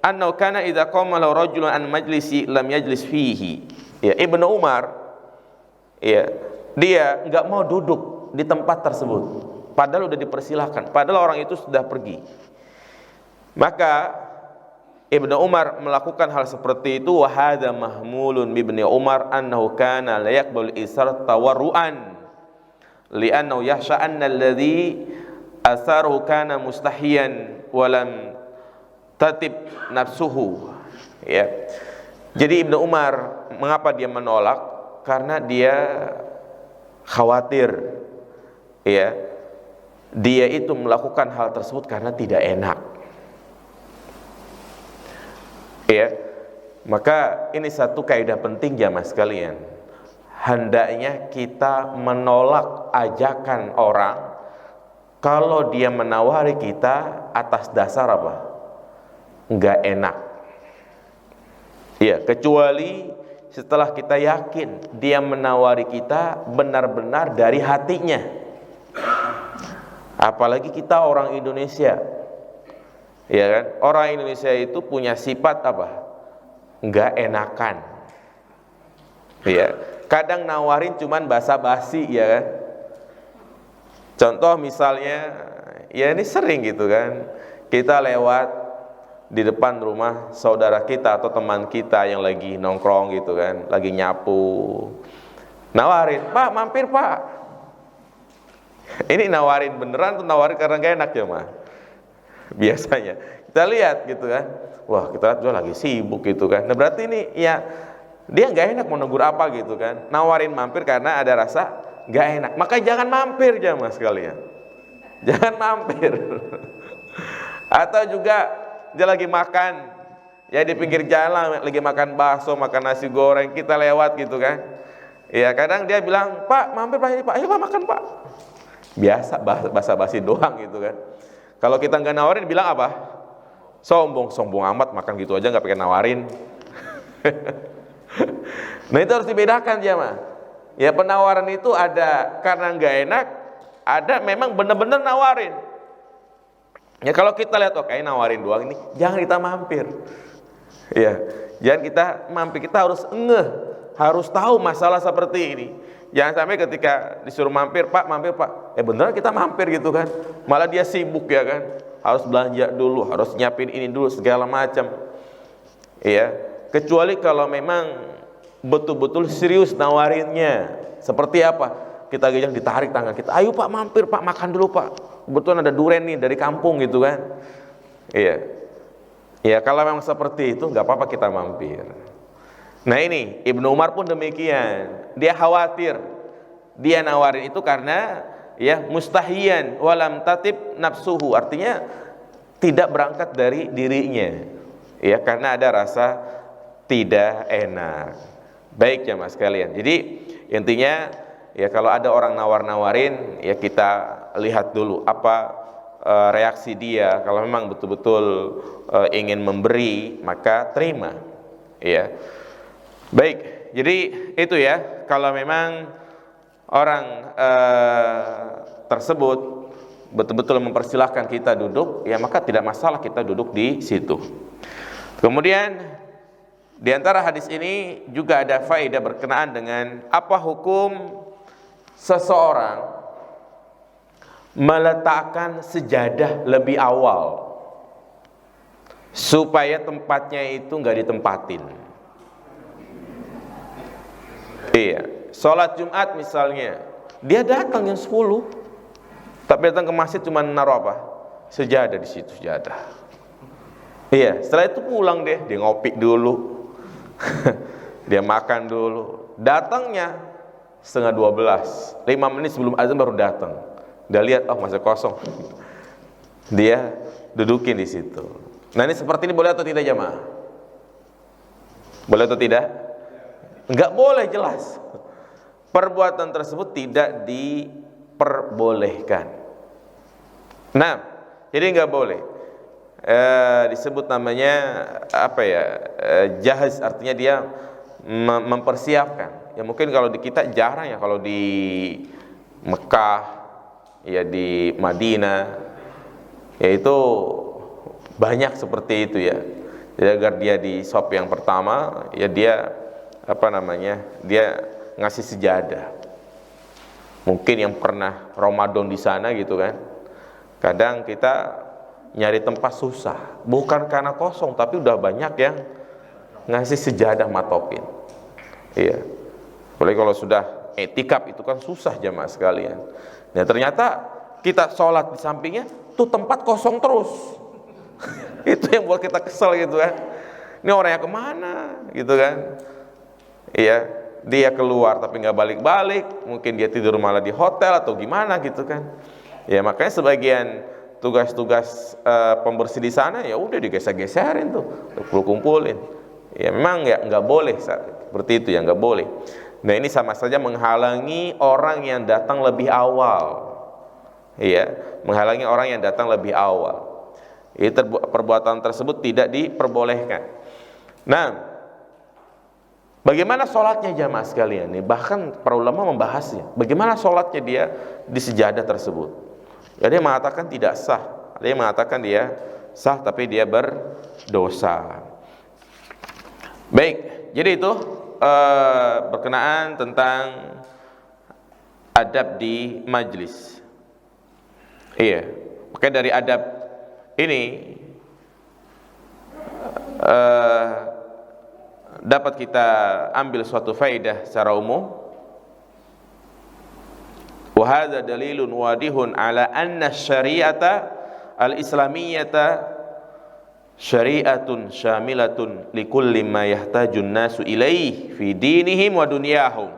annau kana idza qama lahu rajulun an majlisi lam yajlis fihi. Ya, Ibnu Umar, ya, dia enggak mau duduk di tempat tersebut padahal sudah dipersilahkan, padahal orang itu sudah pergi. Maka Ibnu Umar melakukan hal seperti itu, wa hadza mahmulun bi Ibnu Umar annahu kana la yaqbalu isar tawarruan li'annahu yahsha anna alladhi asaruhu kana mustahiyan wa lam tatib nafsuhu. Ya. Jadi Ibnu Umar mengapa dia menolak? Karena dia khawatir, ya, dia itu melakukan hal tersebut karena tidak enak. Ya, maka ini satu kaidah penting jamaah sekalian. Hendaknya kita menolak ajakan orang kalau dia menawari kita atas dasar apa? Enggak enak. Iya, kecuali setelah kita yakin dia menawari kita benar-benar dari hatinya. Apalagi kita orang Indonesia. Ya kan? Orang Indonesia itu punya sifat apa? Enggak enakan. Ya, kadang nawarin cuman basa-basi, ya kan? Contoh misalnya, ya ini sering gitu kan. Kita lewat di depan rumah saudara kita atau teman kita yang lagi nongkrong gitu kan, lagi nyapu. Nawarin, "Pak, mampir, Pak." Ini nawarin beneran atau nawarin karena gak enak ya, mah? Biasanya kita lihat gitu kan, wah kita lihat dia lagi sibuk gitu kan. Nah berarti ini ya dia nggak enak mau negur apa gitu kan. Nawarin mampir karena ada rasa nggak enak. Maka jangan mampir jamaah sekalian. Jangan mampir. Atau juga dia lagi makan, ya di pinggir jalan lagi makan bakso, makan nasi goreng, kita lewat gitu kan. Ya kadang dia bilang, "Pak, mampir Pak ini Pak, ayo Pak makan Pak." Biasa basa-basi doang gitu kan. Kalau kita nggak nawarin, bilang apa? Sombong amat, makan gitu aja nggak pengen nawarin. Nah itu harus dibedakan jamaah. Ya penawaran itu ada karena nggak enak, ada memang benar-benar nawarin. Ya kalau kita lihat, oh kayak nawarin doang ini, jangan kita mampir. Ya, jangan kita mampir, kita harus ngeh, harus tahu masalah seperti ini. Jangan sampai ketika disuruh mampir, "Pak, mampir Pak." Beneran kita mampir gitu kan. Malah dia sibuk ya kan. Harus belanja dulu, harus nyiapin ini dulu segala macam. Iya, kecuali kalau memang betul-betul serius nawarinnya. Seperti apa? Kita gajang ditarik tangan kita, "Ayo Pak, mampir Pak, makan dulu Pak. Kebetulan ada duren nih dari kampung," gitu kan. Iya. Ya kalau memang seperti itu nggak apa-apa kita mampir. Nah ini Ibnu Umar pun demikian. Dia khawatir. Dia nawarin itu karena ya mustahiyan walam tatib nafsuhu, artinya tidak berangkat dari dirinya. Ya karena ada rasa tidak enak. Baik jamaah sekalian. Jadi intinya ya kalau ada orang nawar-nawarin ya kita lihat dulu apa reaksi dia. Kalau memang betul-betul ingin memberi maka terima. Ya. Baik, jadi itu ya, kalau memang orang tersebut betul-betul mempersilahkan kita duduk, ya maka tidak masalah kita duduk di situ. Kemudian di antara hadis ini juga ada faedah berkenaan dengan apa hukum seseorang meletakkan sejadah lebih awal supaya tempatnya itu nggak ditempatin. Iya, sholat Jumat misalnya, dia datang jam 10, tapi datang ke masjid cuma naruh apa? Sejadah di situ, sejadah. Iya, setelah itu pulang deh, dia ngopi dulu, dia makan dulu. Datangnya setengah 12, 5 menit sebelum azan baru datang. Dia lihat, oh masih kosong, dia dudukin di situ. Nah ini seperti ini boleh atau tidak jamaah? Boleh atau tidak? Enggak boleh, jelas. Perbuatan tersebut tidak diperbolehkan. Nah, jadi enggak boleh. Disebut namanya apa ya? Jahaz, artinya dia mempersiapkan. Ya mungkin kalau di kita jarang ya, kalau di Mekah, ya di Madinah, ya itu banyak seperti itu ya. Jadi agar dia di shop yang pertama, ya dia dia ngasih sejadah. Mungkin yang pernah Ramadan di sana gitu kan, kadang kita nyari tempat susah, bukan karena kosong, tapi udah banyak yang ngasih sejadah matopin. Iya, apalagi kalau sudah etikaf itu kan susah jamaah sekalian. Nah ternyata kita sholat di sampingnya tuh tempat kosong terus. Itu yang buat kita kesel gitu kan. Ini orangnya kemana gitu kan. Iya, dia keluar tapi nggak balik-balik, mungkin dia tidur malah di hotel atau gimana gitu kan. Ya makanya sebagian tugas-tugas pembersih di sana, ya udah digeser-geserin tuh, kumpulin. Ya memang ya nggak boleh seperti itu, ya nggak boleh. Nah ini sama saja menghalangi orang yang datang lebih awal. Iya, menghalangi orang yang datang lebih awal. Perbuatan tersebut tidak diperbolehkan. Nah, bagaimana sholatnya jamaah sekalian? Bahkan para ulama membahasnya. Bagaimana sholatnya dia di sejadah tersebut? Ada yang mengatakan tidak sah, ada yang mengatakan dia sah tapi dia berdosa. Baik, jadi itu berkenaan tentang adab di majlis. Iya, makanya dari adab ini dapat kita ambil suatu faedah secara umum. Wa hadza dalilun wadihun ala anna syari'ata al-islamiyyata syari'atun syamilatun likulli ma yahtajun nasu ilaih fi dinihim wa dunyahum.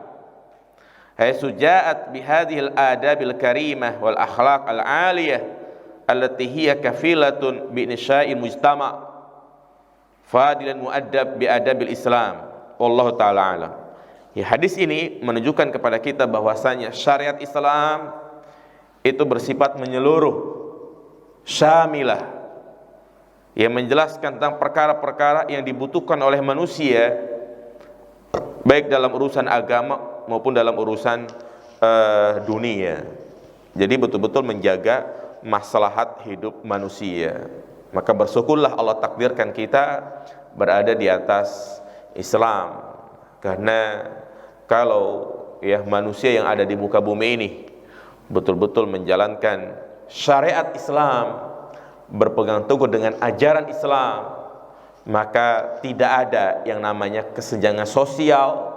Haitsu ja'at bihadhihi al-adabil karimah wal akhlaq al-'aliyah allati hiya kafilatun bi insya'il mujtama' fadilan mu'addab bi adabil Islam. Wallahu taala alam. Ya, hadis ini menunjukkan kepada kita bahwasanya syariat Islam itu bersifat menyeluruh, syamilah, yang menjelaskan tentang perkara-perkara yang dibutuhkan oleh manusia, baik dalam urusan agama maupun dalam urusan dunia. Jadi betul-betul menjaga maslahat hidup manusia. Maka bersyukurlah Allah takdirkan kita berada di atas Islam, karena kalau ya manusia yang ada di muka bumi ini betul-betul menjalankan syariat Islam, berpegang teguh dengan ajaran Islam, maka tidak ada yang namanya kesenjangan sosial,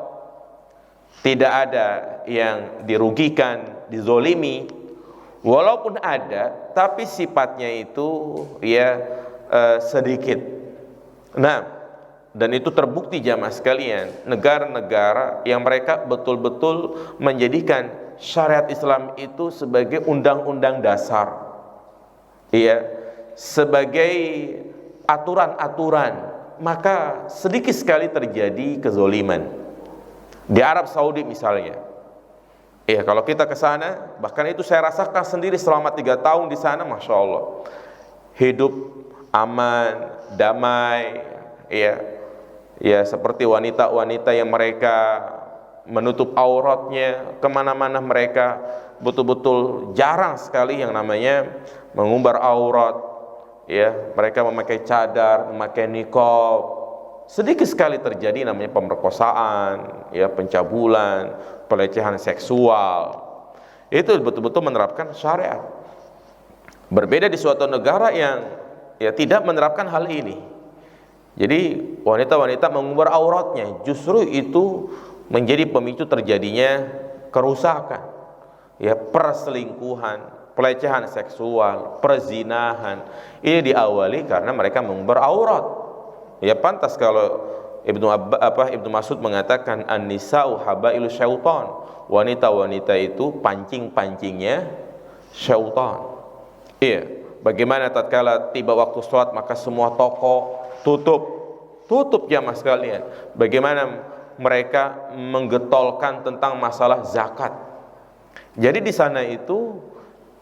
tidak ada yang dirugikan, dizolimi. Walaupun ada, tapi sifatnya itu ya sedikit. Nah, dan itu terbukti jamaah sekalian, negara-negara yang mereka betul-betul menjadikan syariat Islam itu sebagai undang-undang dasar, ya, sebagai aturan-aturan, maka sedikit sekali terjadi kezoliman. Di Arab Saudi misalnya, ya kalau kita ke sana, bahkan itu saya rasakan sendiri selama 3 tahun di sana, masya Allah, hidup aman, damai, ya seperti wanita-wanita yang mereka menutup auratnya, kemana-mana mereka betul-betul jarang sekali yang namanya mengumbar aurat, ya mereka memakai cadar, memakai niqab. Sedikit sekali terjadi namanya pemerkosaan, ya pencabulan, pelecehan seksual. Itu betul-betul menerapkan syariat. Berbeda di suatu negara yang ya tidak menerapkan hal ini. Jadi wanita-wanita mengumbar auratnya, justru itu menjadi pemicu terjadinya kerusakan, ya perselingkuhan, pelecehan seksual, perzinahan. Ini diawali karena mereka mengumbar aurat. Ya pantas kalau Ibnu Mas'ud mengatakan an-nisa'u habailu syaitan, wanita-wanita itu pancing-pancingnya syaitan. Iya, bagaimana tatkala tiba waktu sholat maka semua toko tutup jamaah sekalian. Bagaimana mereka menggetolkan tentang masalah zakat. Jadi di sana itu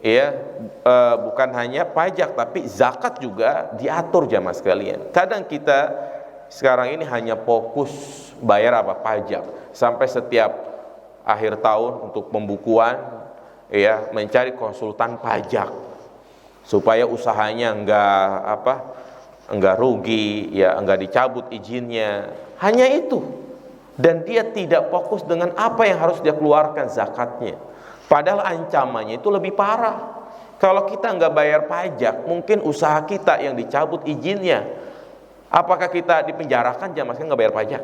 ya bukan hanya pajak tapi zakat juga diatur jamaah sekalian. Kadang kita sekarang ini hanya fokus bayar pajak, sampai setiap akhir tahun untuk pembukuan ya mencari konsultan pajak supaya usahanya enggak rugi, ya enggak dicabut izinnya. Hanya itu. Dan dia tidak fokus dengan apa yang harus dia keluarkan zakatnya. Padahal ancamannya itu lebih parah. Kalau kita enggak bayar pajak, mungkin usaha kita yang dicabut izinnya. Apakah kita dipenjarakan jamaah sekalian enggak bayar pajak?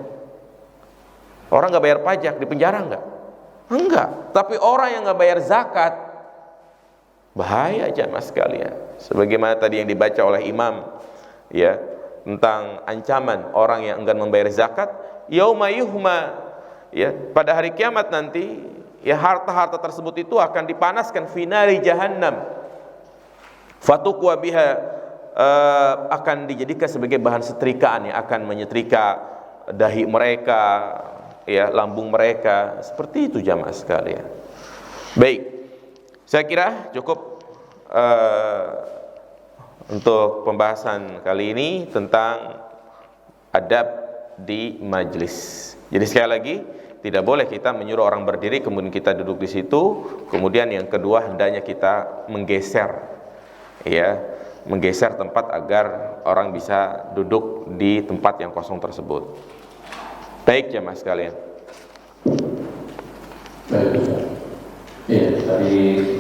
Orang enggak bayar pajak dipenjara enggak? Enggak. Tapi orang yang enggak bayar zakat, bahaya jamaah sekalian. Sebagaimana tadi yang dibaca oleh imam, ya, tentang ancaman orang yang enggan membayar zakat, yauma yuhma, ya, pada hari kiamat nanti, ya harta-harta tersebut itu akan dipanaskan finari jahannam, Fatuqwa biha, akan dijadikan sebagai bahan setrikaan yang akan menyetrika dahi mereka, ya, lambung mereka. Seperti itu jamaah sekalian. Baik, saya kira cukup untuk pembahasan kali ini tentang adab di majlis. Jadi sekali lagi, tidak boleh kita menyuruh orang berdiri kemudian kita duduk di situ. Kemudian yang kedua, hendaknya kita menggeser, ya, menggeser tempat agar orang bisa duduk di tempat yang kosong tersebut. Baik jemaah sekalian. Baik, ya, tadi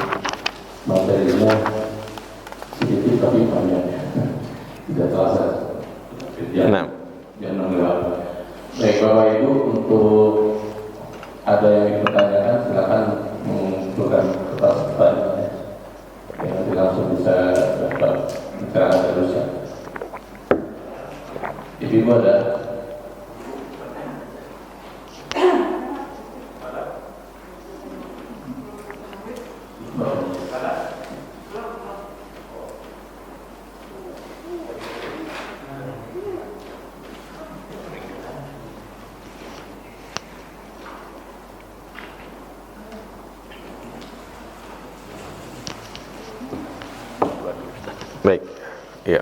materinya sedikit tapi banyak, tidak terasa. Nah, Jangan mengelak. Baik Bapak Ibu, untuk ada yang dipertanyakan silakan mengumpulkan kertas pertanyaannya. Ya, nanti langsung bisa dapat bicara terus ya. Ibu ada. baik. Ya.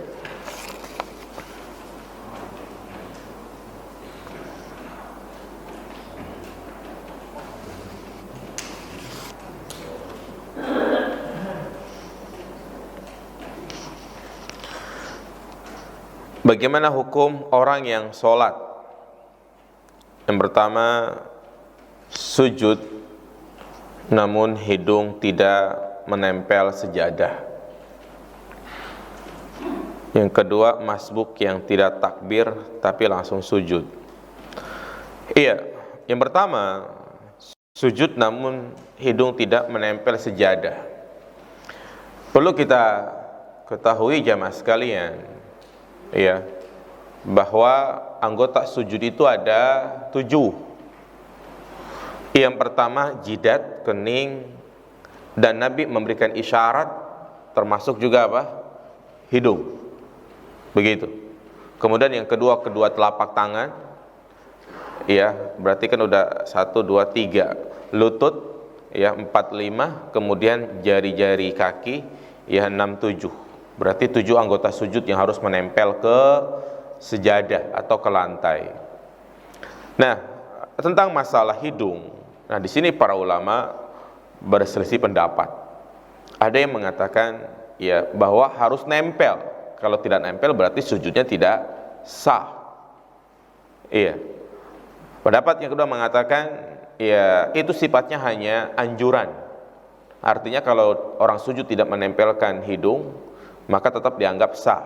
Bagaimana hukum orang yang sholat? Yang pertama, sujud namun hidung tidak menempel sejadah. Yang kedua, masbuk yang tidak takbir tapi langsung sujud. Iya, yang pertama, sujud namun hidung tidak menempel sejadah. Perlu kita ketahui jamaah sekalian, ya, bahwa anggota sujud itu ada 7. Yang pertama, jidat, kening, dan Nabi memberikan isyarat, termasuk juga apa? Hidung. Begitu. Kemudian yang kedua, kedua telapak tangan, ya, berarti kan udah 1, 2, 3. Lutut, ya, 4, 5. Kemudian jari-jari kaki, ya, 6, 7. Berarti 7 anggota sujud yang harus menempel ke sejadah atau ke lantai. Nah, tentang masalah hidung, nah di sini para ulama berselisih pendapat. Ada yang mengatakan, ya, bahwa harus nempel. Kalau tidak nempel berarti sujudnya tidak sah. Iya. Pendapat yang kedua mengatakan, ya, itu sifatnya hanya anjuran. Artinya kalau orang sujud tidak menempelkan hidung, maka tetap dianggap sah.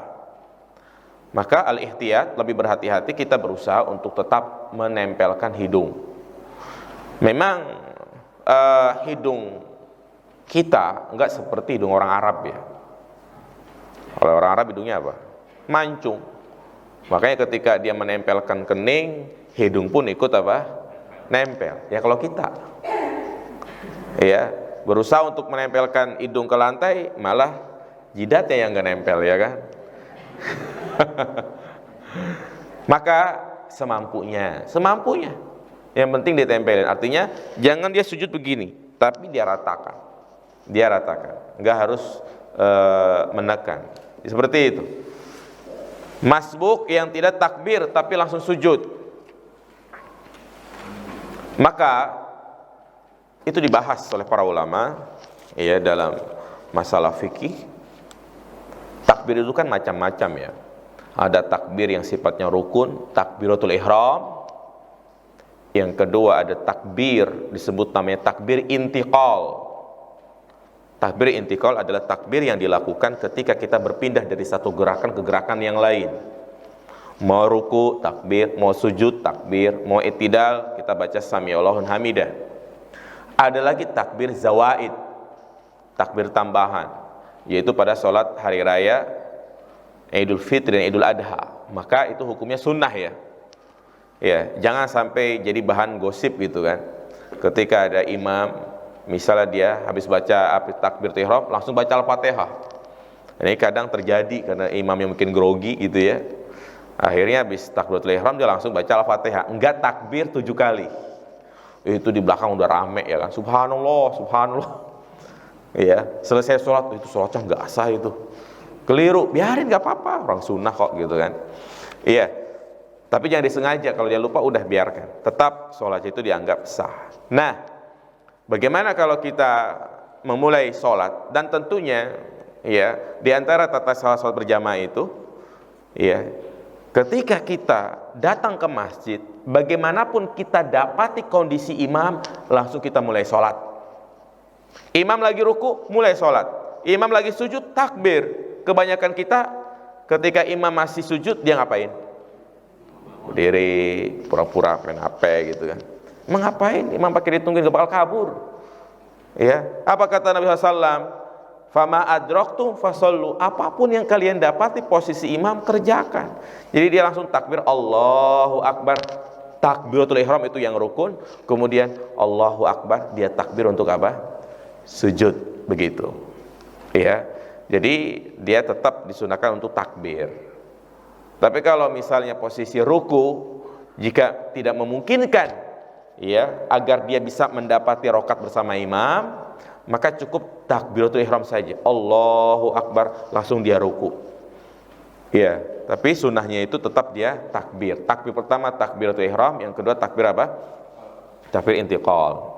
Maka al-ihtiyat, lebih berhati-hati, kita berusaha untuk tetap menempelkan hidung. Memang hidung kita enggak seperti hidung orang Arab, ya. Kalau orang Arab hidungnya apa? Mancung. Makanya ketika dia menempelkan kening, hidung pun ikut apa? Nempel. Ya kalau kita, ya, berusaha untuk menempelkan hidung ke lantai, malah jidatnya yang nggak nempel, ya kan? Maka semampunya. Yang penting ditempelin. Artinya jangan dia sujud begini, tapi dia ratakan. Nggak harus menekan. Seperti itu. Masbuk yang tidak takbir tapi langsung sujud, maka itu dibahas oleh para ulama, ya, dalam masalah fikih. Takbir itu kan macam-macam, ya. Ada takbir yang sifatnya rukun, takbiratul ihram. Yang kedua ada takbir disebut namanya takbir intiqal. Takbir intikal adalah takbir yang dilakukan ketika kita berpindah dari satu gerakan ke gerakan yang lain. Mau ruku, takbir, mau sujud, takbir, mau i'tidal, kita baca sami'allahu hamidah. Ada lagi takbir zawaid, takbir tambahan, yaitu pada sholat hari raya Idul Fitri dan Idul Adha. Maka itu hukumnya sunnah, ya. Ya, jangan sampai jadi bahan gosip gitu kan. Ketika ada imam, misalnya dia habis baca takbir ihram langsung baca Al-Fatihah, Ini kadang terjadi karena imamnya mungkin grogi gitu ya. Akhirnya habis takbiratul ihram dia langsung baca Al-Fatihah, enggak takbir 7 kali. Itu di belakang udah rame ya kan. Subhanallah, subhanallah. Iya, selesai sholat itu sholatnya enggak sah itu. Keliru, biarin enggak apa-apa, orang sunnah kok gitu kan. Iya. Tapi jangan disengaja, kalau dia lupa udah biarkan. Tetap sholat itu dianggap sah. Nah, bagaimana kalau kita memulai sholat dan tentunya ya di antara tata sholat berjamaah itu ya ketika kita datang ke masjid, bagaimanapun kita dapati kondisi imam, langsung kita mulai sholat. Imam lagi ruku, mulai sholat. Imam lagi sujud, takbir. Kebanyakan kita ketika imam masih sujud, dia ngapain? Berdiri, pura-pura main HP gitu kan. Emang ngapain? Imam pakai ditungguin, gak bakal kabur. Ya, apa kata Nabi SAW? Fama adraktum fasallu, apapun yang kalian dapati posisi imam kerjakan. Jadi dia langsung takbir Allahu Akbar, takbiratul ihram itu yang rukun, kemudian Allahu Akbar dia takbir untuk apa? Sujud, begitu. Ya. Jadi dia tetap disunahkan untuk takbir. Tapi kalau misalnya posisi ruku jika tidak memungkinkan ya agar dia bisa mendapati rakaat bersama imam, maka cukup takbiratul ihram saja. Allahu Akbar, langsung dia ruku. Ya, tapi sunnahnya itu tetap dia takbir. Takbir pertama takbiratul ihram, yang kedua takbir apa? Takbir intiqal.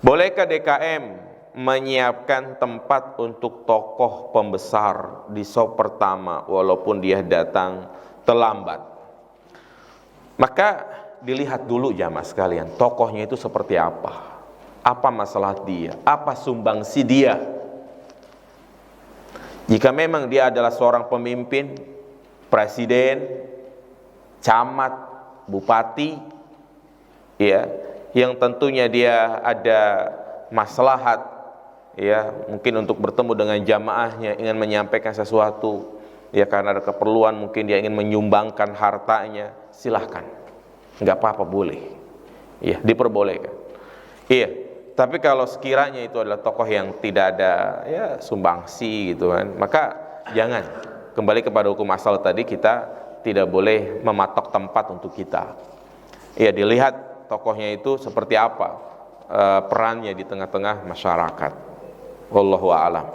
Bolehkah DKM menyiapkan tempat untuk tokoh pembesar di shop pertama walaupun dia datang terlambat? Maka dilihat dulu jamaah sekalian, tokohnya itu seperti apa? Apa masalah dia? Apa sumbangsi dia? Jika memang dia adalah seorang pemimpin, presiden, camat, bupati, ya, yang tentunya dia ada maslahat, ya, mungkin untuk bertemu dengan jamaahnya, ingin menyampaikan sesuatu, ya, karena ada keperluan, mungkin dia ingin menyumbangkan hartanya, silahkan, nggak apa-apa, boleh, ya, diperbolehkan, iya. Tapi kalau sekiranya itu adalah tokoh yang tidak ada ya sumbangsi gitu kan, maka jangan. Kembali kepada hukum asal tadi, kita tidak boleh mematok tempat untuk kita. Ya, dilihat tokohnya itu seperti apa perannya di tengah-tengah masyarakat. Wallahu a'lam.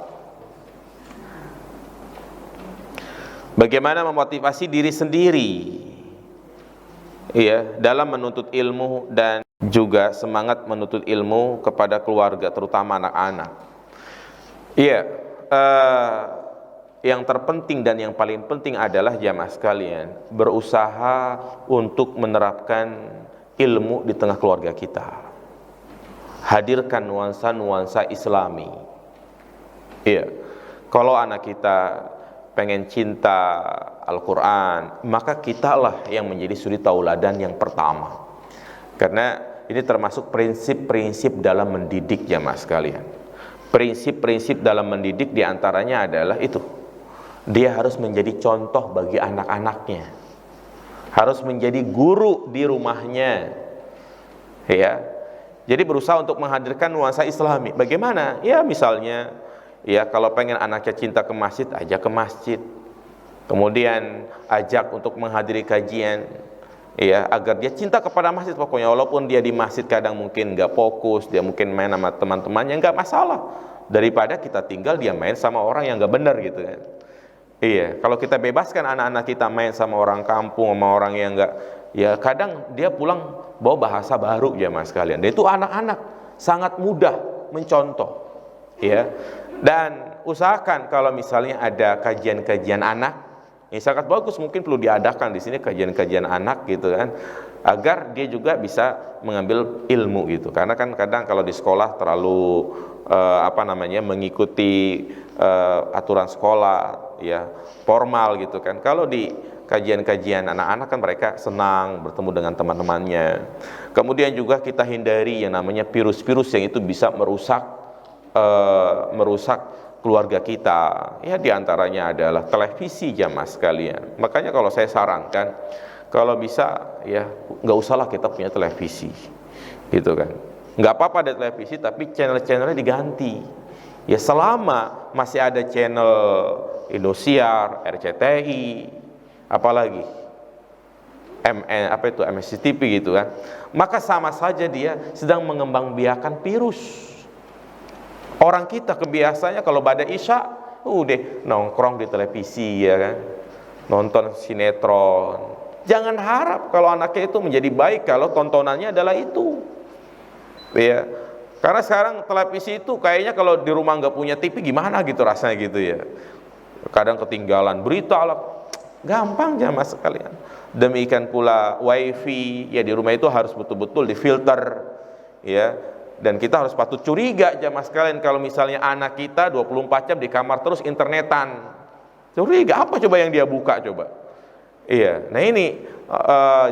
Bagaimana memotivasi diri sendiri ya dalam menuntut ilmu dan juga semangat menuntut ilmu kepada keluarga, terutama anak-anak. Iya, yang terpenting dan yang paling penting adalah jamaah sekalian berusaha untuk menerapkan ilmu di tengah keluarga kita. Hadirkan nuansa-nuansa Islami. Iya, kalau anak kita pengen cinta Al-Quran, maka kitalah yang menjadi suri tauladan yang pertama. Karena ini termasuk prinsip-prinsip dalam mendidik jamaah sekalian. Prinsip-prinsip dalam mendidik diantaranya adalah itu. Dia harus menjadi contoh bagi anak-anaknya. Harus menjadi guru di rumahnya. Ya. Jadi berusaha untuk menghadirkan nuansa Islami. Bagaimana? Ya misalnya, ya kalau pengen anaknya cinta ke masjid, ajak ke masjid. Kemudian ajak untuk menghadiri kajian. Ya, agar dia cinta kepada masjid pokoknya, walaupun dia di masjid kadang mungkin nggak fokus, dia mungkin main sama teman-temannya, nggak masalah, daripada kita tinggal dia main sama orang yang nggak benar gitu kan. Iya, kalau kita bebaskan anak-anak kita main sama orang kampung, sama orang yang nggak, ya kadang dia pulang bawa bahasa baru jamaah sekalian. Dan itu anak-anak sangat mudah mencontoh, ya. Dan usahakan kalau misalnya ada kajian-kajian anak, ini sangat bagus, mungkin perlu diadakan di sini kajian-kajian anak gitu kan, agar dia juga bisa mengambil ilmu gitu. Karena kan kadang kalau di sekolah terlalu mengikuti aturan sekolah ya formal gitu kan. Kalau di kajian-kajian anak-anak kan mereka senang bertemu dengan teman-temannya. Kemudian juga kita hindari yang namanya virus-virus yang itu bisa merusak keluarga kita. Ya diantaranya adalah televisi jamaah sekalian. Makanya kalau saya sarankan, kalau bisa ya nggak usahlah kita punya televisi, gitu kan. Nggak apa-apa ada televisi, tapi channel-channelnya diganti. Ya selama masih ada channel Indosiar, RCTI, apalagi MSCTV gitu kan, maka sama saja dia sedang mengembangbiakan virus. Orang kita kebiasaannya kalau pada Isya udah nongkrong di televisi ya kan, nonton sinetron. Jangan harap kalau anaknya itu menjadi baik kalau tontonannya adalah itu. Ya, karena sekarang televisi itu kayaknya kalau di rumah nggak punya TV gimana gitu rasanya gitu ya. Kadang ketinggalan berita lah, gampang jamaah sekalian. Demikian pula wifi ya di rumah itu harus betul-betul difilter ya. Dan kita harus patut curiga jamaah sekalian kalau misalnya anak kita 24 jam di kamar terus internetan. Curiga apa coba yang dia buka coba? Iya, nah ini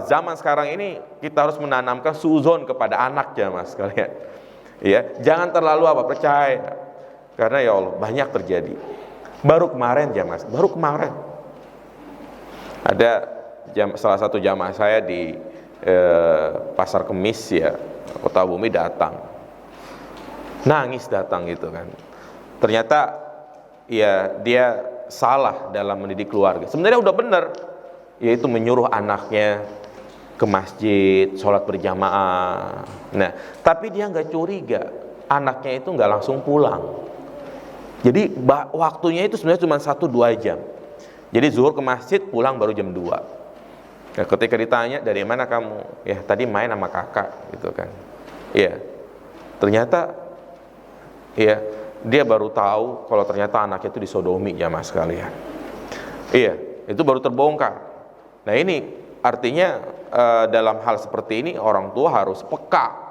zaman sekarang ini kita harus menanamkan suzon kepada anak jamaah sekalian. Iya, jangan terlalu percaya. Karena ya Allah banyak terjadi. Baru kemarin ada salah satu jamaah saya di Pasar Kemis ya, Kota Bumi datang. Nangis datang gitu kan. Ternyata ya dia salah dalam mendidik keluarga. Sebenarnya udah benar, yaitu menyuruh anaknya ke masjid, sholat berjamaah. Nah, tapi dia nggak curiga, anaknya itu nggak langsung pulang. Jadi waktunya itu sebenarnya cuma 1-2 jam. Jadi zuhur ke masjid, pulang baru jam 2. Nah, ketika ditanya dari mana kamu, ya tadi main sama kakak, gitu kan. Iya. Ternyata, iya dia baru tahu kalau ternyata anaknya itu disodomi jamaah sekalian. Iya, itu baru terbongkar. Nah ini artinya dalam hal seperti ini orang tua harus peka.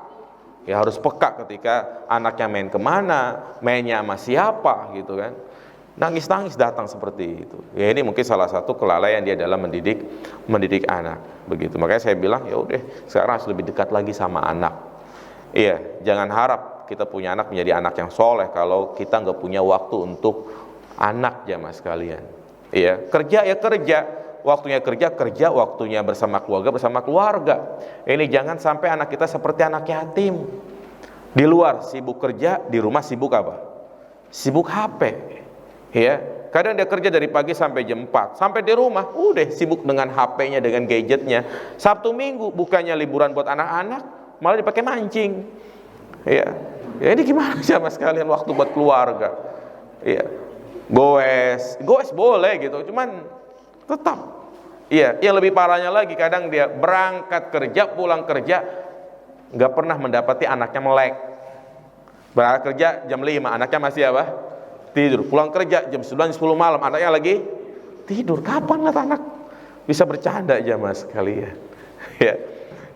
Ya harus peka ketika anaknya main kemana, mainnya sama siapa gitu kan. Nangis-nangis datang seperti itu. Ya ini mungkin salah satu kelalaian dia dalam mendidik anak. Begitu. Makanya saya bilang ya udah sekarang harus lebih dekat lagi sama anak. Iya, jangan harap kita punya anak menjadi anak yang soleh kalau kita nggak punya waktu untuk anak jamaah sekalian. Iya, kerja ya kerja. Waktunya kerja, waktunya bersama keluarga. Ini jangan sampai anak kita seperti anak yatim. Di luar sibuk kerja, di rumah sibuk apa? Sibuk HP. Ya, kadang dia kerja dari pagi sampai jam 4. Sampai di rumah, udah sibuk dengan HP-nya, dengan gadgetnya. Sabtu Minggu bukannya liburan buat anak-anak, malah dipakai mancing. Ya, ini gimana sih mas kalian waktu buat keluarga? Ya, goes boleh gitu, cuman tetap, iya, yang lebih parahnya lagi kadang dia berangkat kerja, pulang kerja, nggak pernah mendapati anaknya melek. Berangkat kerja jam 5, anaknya masih apa? Tidur. Pulang kerja jam 9, 10 malam, anaknya lagi tidur. Kapan lah anak bisa bercanda aja mas sekalian?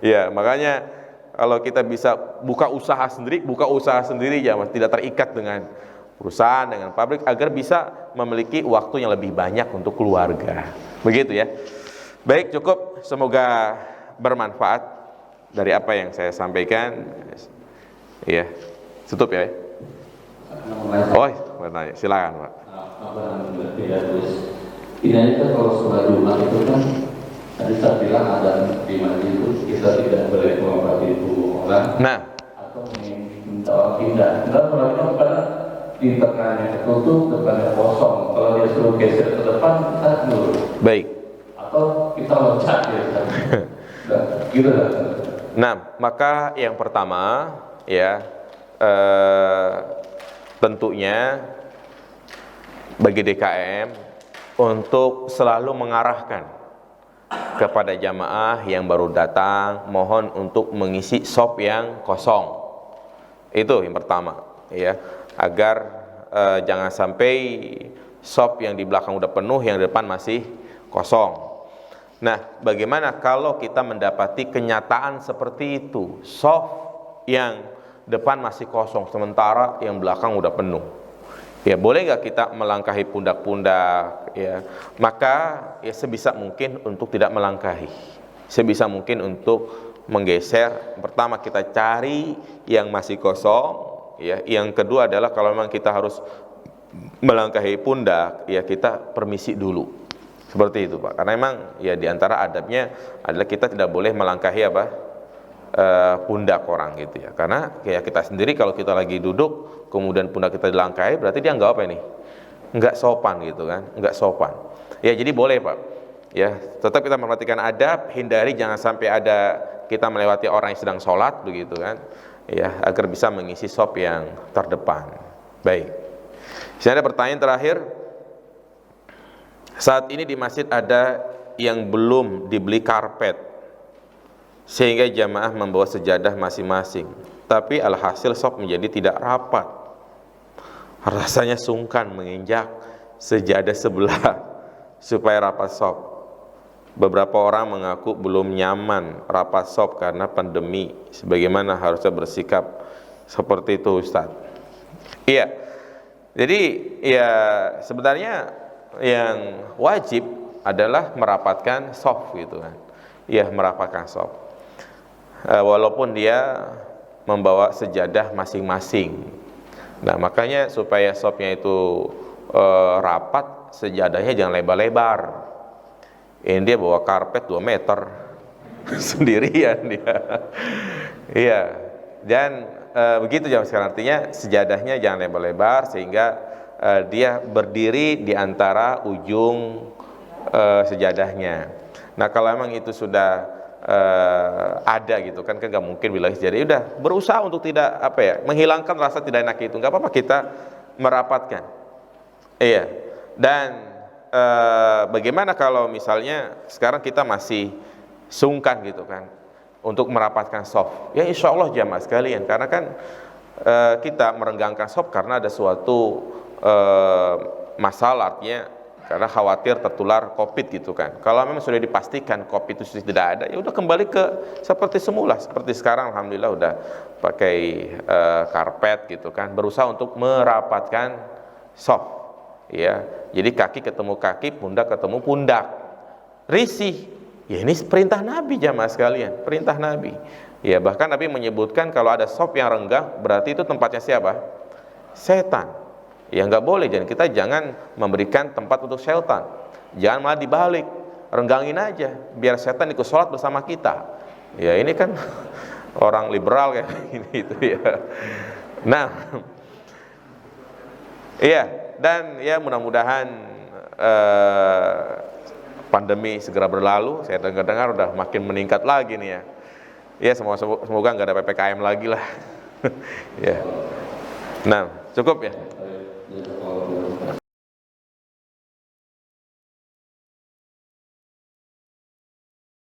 Ya, makanya kalau kita bisa buka usaha sendiri ya mas, tidak terikat dengan perusahaan, dengan pabrik, agar bisa memiliki waktu yang lebih banyak untuk keluarga. Begitu ya. Baik, cukup. Semoga bermanfaat dari apa yang saya sampaikan. Iya. Tutup ya. Oh, bertanya. Silakan, Pak. Ini kan kalau sholat Jumat itu kan tadi saya bilang ada di masjid itu kita tidak boleh melewati itu orang. Nah, atau minta orang pindah. Kita sholatnya pada di tengahnya tertutup, depannya kosong. Kalau dia suruh geser ke depan, kita dulu. baik. Atau kita loncat ya. Gitu lah. Nah, maka yang pertama ya tentunya bagi DKM untuk selalu mengarahkan kepada jamaah yang baru datang, mohon untuk mengisi shop yang kosong. Itu yang pertama ya, agar jangan sampai shop yang di belakang udah penuh, yang di depan masih kosong. Nah, bagaimana kalau kita mendapati kenyataan seperti itu, shop yang depan masih kosong sementara yang belakang udah penuh? Ya, boleh nggak kita melangkahi pundak-pundak? Ya, maka ya sebisa mungkin untuk tidak melangkahi, sebisa mungkin untuk menggeser. Pertama kita cari yang masih kosong. Ya, yang kedua adalah kalau memang kita harus melangkahi pundak, ya kita permisi dulu. Seperti itu Pak. Karena memang ya diantara adabnya adalah kita tidak boleh melangkahi pundak orang gitu ya. Karena kayak kita sendiri kalau kita lagi duduk kemudian pundak kita dilangkai, berarti dia nggak apa ini? Nggak sopan gitu kan, nggak sopan. Ya jadi boleh Pak. Ya, tetap kita memperhatikan adab, hindari jangan sampai ada kita melewati orang yang sedang sholat begitu kan. Ya, agar bisa mengisi sop yang terdepan. Baik. Sini ada pertanyaan terakhir. Saat ini di masjid ada yang belum dibeli karpet, sehingga jamaah membawa sejadah masing-masing, tapi alhasil sop menjadi tidak rapat. Rasanya sungkan menginjak sejadah sebelah supaya rapat sop. Beberapa orang mengaku belum nyaman rapat sop karena pandemi. Sebagaimana harusnya bersikap seperti itu Ustaz? Iya. Jadi ya sebenarnya yang wajib adalah merapatkan sop gitu kan. Iya, merapatkan sop. Walaupun dia membawa sejadah masing-masing. Nah, makanya supaya sopnya itu rapat, sejadahnya jangan lebar-lebar. Ini dia bawa karpet 2 meter sendirian dia. Iya. Dan begitu jam sekarang, artinya sejadahnya jangan lebar-lebar sehingga dia berdiri di antara ujung sejadahnya. Nah, kalau memang itu sudah ada gitu kan nggak mungkin bila jadi udah berusaha untuk tidak menghilangkan rasa tidak enak itu, nggak apa-apa kita merapatkan. Iya. Dan bagaimana kalau misalnya sekarang kita masih sungkan gitu kan untuk merapatkan sop? Ya insya Allah jamaah sekalian, karena kan kita merenggangkan sop karena ada suatu masalah, artinya karena khawatir tertular COVID gitu kan. Kalau memang sudah dipastikan COVID itu sudah tidak ada, ya udah kembali ke seperti semula. Seperti sekarang alhamdulillah udah pakai karpet gitu kan. Berusaha untuk merapatkan soft, ya. Jadi kaki ketemu kaki, pundak ketemu pundak. Risih. Ya ini perintah Nabi jamaah sekalian, perintah Nabi. Ya bahkan Nabi menyebutkan kalau ada soft yang renggang berarti itu tempatnya siapa? Setan. Ya nggak boleh, dan kita jangan memberikan tempat untuk setan. Jangan malah dibalik, renggangin aja biar setan ikut sholat bersama kita. Ya ini kan orang liberal kayak ini itu ya. Nah, iya, dan ya mudah-mudahan pandemi segera berlalu. Saya dengar-dengar udah makin meningkat lagi nih ya. Ya semoga nggak ada PPKM lagi lah. Ya. Nah, cukup ya.